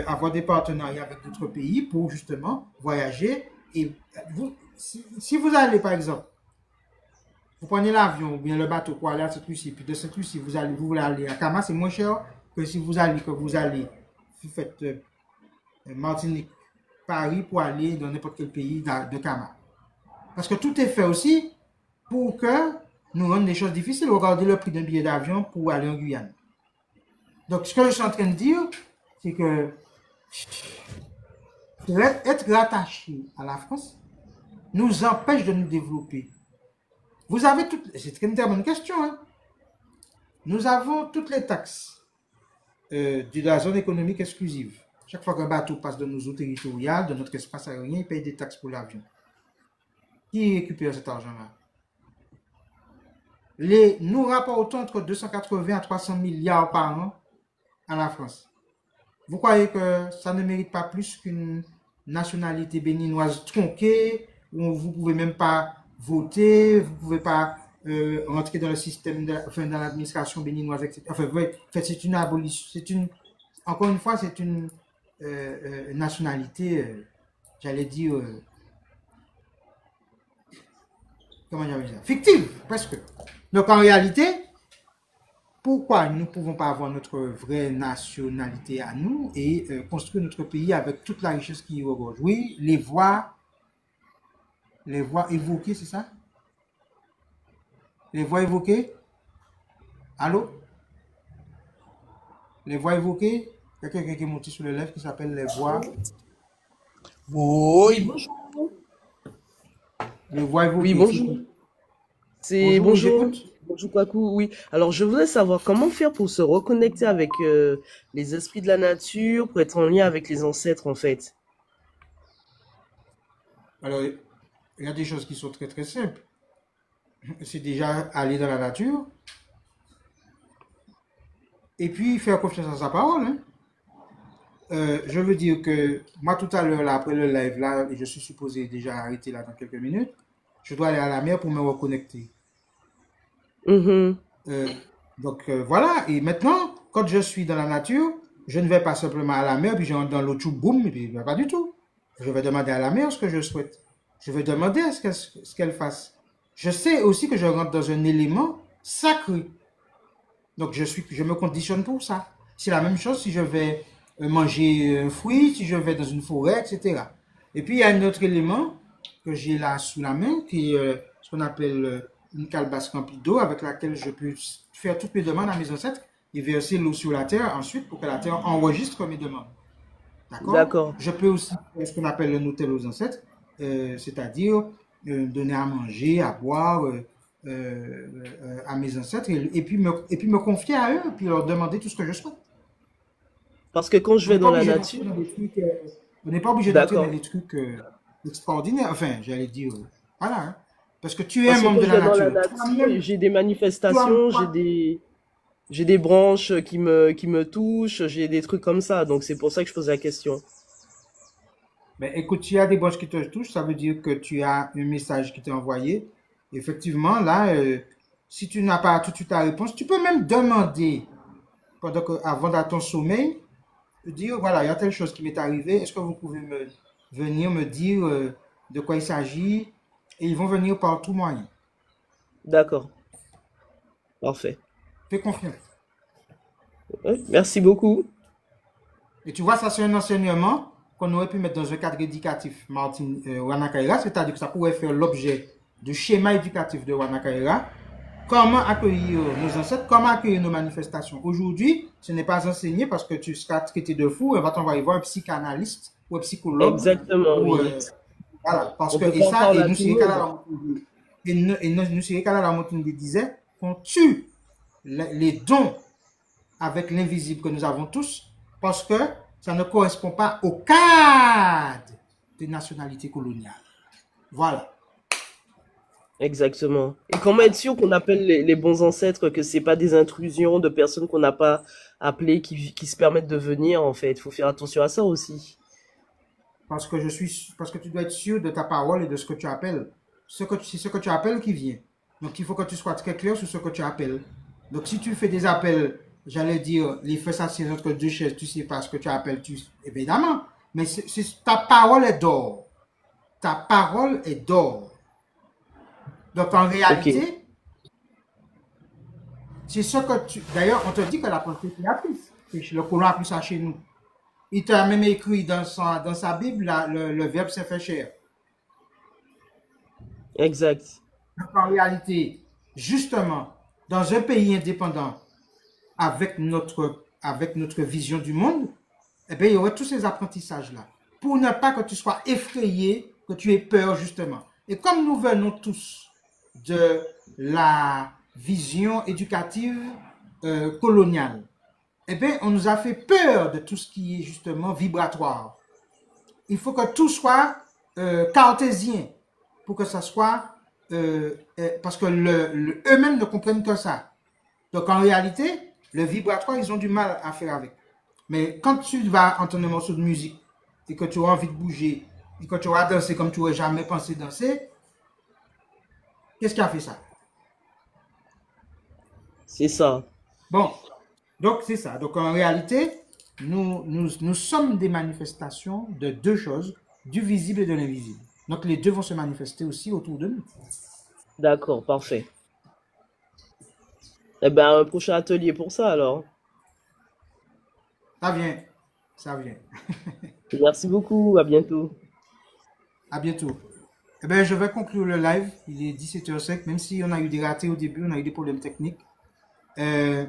[SPEAKER 1] avoir des partenariats avec d'autres pays pour justement voyager. Et si vous allez par exemple, vous prenez l'avion ou bien le bateau pour aller à Saint-Lucie, puis de Saint-Lucie, vous voulez aller à Kama, c'est moins cher que si vous allez, vous faites Martinique, Paris pour aller dans n'importe quel pays de Kama. Parce que tout est fait aussi pour que nous rendions les choses difficiles. Regardez le prix d'un billet d'avion pour aller en Guyane. Donc, ce que je suis en train de dire, c'est que être rattaché à la France nous empêche de nous développer. Vous avez toutes... C'est une très bonne question. Hein? Nous avons toutes les taxes de la zone économique exclusive. Chaque fois qu'un bateau passe de nos eaux territoriales, de notre espace aérien, il paye des taxes pour l'avion. Qui récupère cet argent-là? Nous rapportons entre 280 à 300 milliards par an à la France. Vous croyez que ça ne mérite pas plus qu'une nationalité béninoise tronquée, où vous ne pouvez même pas voter, vous ne pouvez pas rentrer dans le système, enfin, dans l'administration béninoise, etc. Enfin, c'est une abolition, encore une fois, c'est une nationalité, j'allais dire, comment j'allais dire, fictive, presque. Donc en réalité, pourquoi nous ne pouvons pas avoir notre vraie nationalité à nous et construire notre pays avec toute la richesse qui y regorge? Oui, les voix évoquées, c'est ça? Les voix évoquées? Allô? Les voix évoquées? Il y a quelqu'un qui est monté sur le lèvre qui s'appelle les voix.
[SPEAKER 3] Oui,
[SPEAKER 1] Les voix
[SPEAKER 3] oui,
[SPEAKER 1] évoquées.
[SPEAKER 3] bonjour. C'est
[SPEAKER 1] Bonjour, oui,
[SPEAKER 3] bonjour.
[SPEAKER 1] j'écoute.
[SPEAKER 3] Bonjour Kwaku, oui. Alors, je voudrais savoir comment faire pour se reconnecter avec les esprits de la nature, pour être en lien avec les ancêtres, en fait.
[SPEAKER 1] Alors, il y a des choses qui sont très très simples. C'est déjà aller dans la nature et puis faire confiance à sa parole, hein. Je veux dire que moi tout à l'heure, là, après le live, là, et je suis supposé déjà arrêter là dans quelques minutes, je dois aller à la mer pour me reconnecter.
[SPEAKER 3] Mhm.
[SPEAKER 1] Euh, voilà, et maintenant, quand je suis dans la nature, je ne vais pas simplement à la mer, puis je rentre dans l'eau, tout boum, et puis, ben, pas du tout. Je vais demander à la mer ce que je souhaite. Je vais demander à ce qu'elle fasse. Je sais aussi que je rentre dans un élément sacré. Donc je me conditionne pour ça. C'est la même chose si je vais manger un fruit, si je vais dans une forêt, etc. Et puis il y a un autre élément que j'ai là sous la main, qui est ce qu'on appelle une calebasse remplie d'eau avec laquelle je peux faire toutes mes demandes à mes ancêtres et verser l'eau sur la terre ensuite pour que la terre enregistre mes demandes. D'accord?
[SPEAKER 3] D'accord.
[SPEAKER 1] Je peux aussi faire ce qu'on appelle le Noutel aux ancêtres, c'est-à-dire donner à manger, à boire à mes ancêtres et puis me confier à eux, puis leur demander tout ce que je souhaite.
[SPEAKER 3] Parce que quand je
[SPEAKER 1] On
[SPEAKER 3] vais
[SPEAKER 1] n'est pas
[SPEAKER 3] dans la
[SPEAKER 1] obligé d'entrer
[SPEAKER 3] nature,
[SPEAKER 1] dans des trucs, on n'est pas obligé d'entrer dans
[SPEAKER 3] d'accord.
[SPEAKER 1] des trucs extraordinaires. Enfin, j'allais dire, voilà, hein. Parce que tu es un
[SPEAKER 3] Parce que
[SPEAKER 1] membre
[SPEAKER 3] quand
[SPEAKER 1] de
[SPEAKER 3] je
[SPEAKER 1] la
[SPEAKER 3] vais dans la
[SPEAKER 1] nature.
[SPEAKER 3] nature,
[SPEAKER 1] Toi-même,
[SPEAKER 3] j'ai des
[SPEAKER 1] toi,
[SPEAKER 3] manifestations,
[SPEAKER 1] toi,
[SPEAKER 3] j'ai des branches qui me touchent, j'ai des trucs comme ça. Donc c'est pour ça que je pose la question.
[SPEAKER 1] ben, écoute, tu as des branches qui te touchent, ça veut dire que tu as un message qui t'est envoyé. Effectivement, là, si tu n'as pas tout de suite ta réponse, tu peux même demander, avant dans ton sommeil, dire, voilà, il y a telle chose qui m'est arrivée, est-ce que vous pouvez venir me dire de quoi il s'agit? Et ils vont venir par tout moyen.
[SPEAKER 3] D'accord. Parfait.
[SPEAKER 1] Fais confiance.
[SPEAKER 3] Ouais, merci beaucoup.
[SPEAKER 1] Et tu vois, ça c'est un enseignement qu'on aurait pu mettre dans un cadre éducatif, Martin Wanakaira, c'est-à-dire que ça pourrait faire l'objet du schéma éducatif de Wanakaira. Comment accueillir nos ancêtres, comment accueillir nos manifestations. Aujourd'hui, ce n'est pas enseigné parce que tu seras traité de fou, on va t'envoyer voir un psychanalyste ou un psychologue.
[SPEAKER 3] Exactement,
[SPEAKER 1] Ou,
[SPEAKER 3] oui.
[SPEAKER 1] voilà, parce
[SPEAKER 3] On
[SPEAKER 1] que,
[SPEAKER 3] peut
[SPEAKER 1] et
[SPEAKER 3] pas en
[SPEAKER 1] ça,
[SPEAKER 3] parler
[SPEAKER 1] et
[SPEAKER 3] à
[SPEAKER 1] nous,
[SPEAKER 3] tout le
[SPEAKER 1] c'est
[SPEAKER 3] monde.
[SPEAKER 1] nous, c'est disait qu'on tue les dons avec l'invisible que nous avons tous parce que ça ne correspond pas au cadre des nationalités coloniales. Voilà.
[SPEAKER 3] Exactement. Et comment être sûr qu'on appelle les bons ancêtres, que c'est pas des intrusions de personnes qu'on n'a pas appelées qui se permettent de venir, en fait. Il faut faire attention à ça aussi.
[SPEAKER 1] Parce que tu dois être sûr de ta parole et de ce que tu appelles. C'est ce que tu appelles qui vient. Donc il faut que tu sois très clair sur ce que tu appelles. Donc si tu fais des appels, j'allais dire, les faits s'assiedent entre deux chaises, tu sais pas ce que tu appelles, évidemment. Mais ta parole est d'or. Ta parole est d'or. Donc en
[SPEAKER 3] Ok.
[SPEAKER 1] réalité, c'est ce que tu... D'ailleurs, on te dit que la pensée est créatrice. Le colon a pris ça chez nous. Il t'a même écrit dans sa Bible, le verbe s'est fait chair.
[SPEAKER 3] Exact.
[SPEAKER 1] Donc, en réalité, justement, dans un pays indépendant, avec notre vision du monde, eh bien, il y aurait tous ces apprentissages-là. Pour ne pas que tu sois effrayé, que tu aies peur, justement. Et comme nous venons tous de la vision éducative coloniale, eh bien, on nous a fait peur de tout ce qui est justement vibratoire. Il faut que tout soit cartésien pour que ça soit... parce que eux-mêmes ne comprennent que ça. Donc, en réalité, Le vibratoire, ils ont du mal à faire avec. Mais quand tu vas entendre un morceau de musique et que tu as envie de bouger et que tu vas danser comme tu n'aurais jamais pensé danser, qu'est-ce qui a fait ça?
[SPEAKER 3] C'est ça.
[SPEAKER 1] Bon, donc c'est ça. Donc en réalité, nous sommes des manifestations de deux choses, du visible et de l'invisible. Donc les deux vont se manifester aussi autour de nous.
[SPEAKER 3] D'accord, parfait. Eh ben, un prochain atelier pour ça alors.
[SPEAKER 1] Ça vient, ça vient.
[SPEAKER 3] Merci beaucoup, à bientôt.
[SPEAKER 1] À bientôt. Eh bien, je vais conclure le live. Il est 17h05, même si on a eu des ratés au début, on a eu des problèmes techniques. Euh,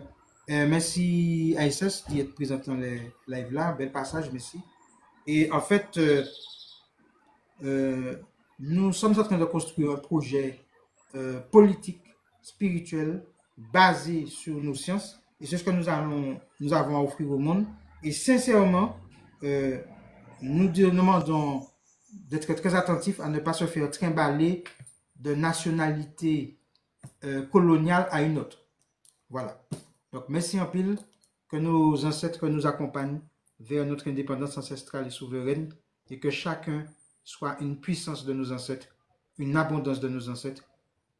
[SPEAKER 1] merci à SS d'être présent dans les lives là. Bel passage, merci. Et en fait, euh, nous sommes en train de construire un projet politique, spirituel, basé sur nos sciences. Et c'est ce que nous avons à offrir au monde. Et sincèrement, euh, nous demandons d'être très attentifs à ne pas se faire trimballer de nationalité coloniale à une autre. Voilà. Donc, merci en pile, que nos ancêtres nous accompagnent vers notre indépendance ancestrale et souveraine et que chacun soit une puissance de nos ancêtres, une abondance de nos ancêtres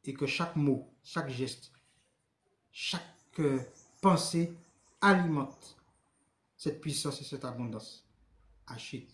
[SPEAKER 1] et que chaque mot, chaque geste, chaque pensée alimente cette puissance et cette abondance. Achille.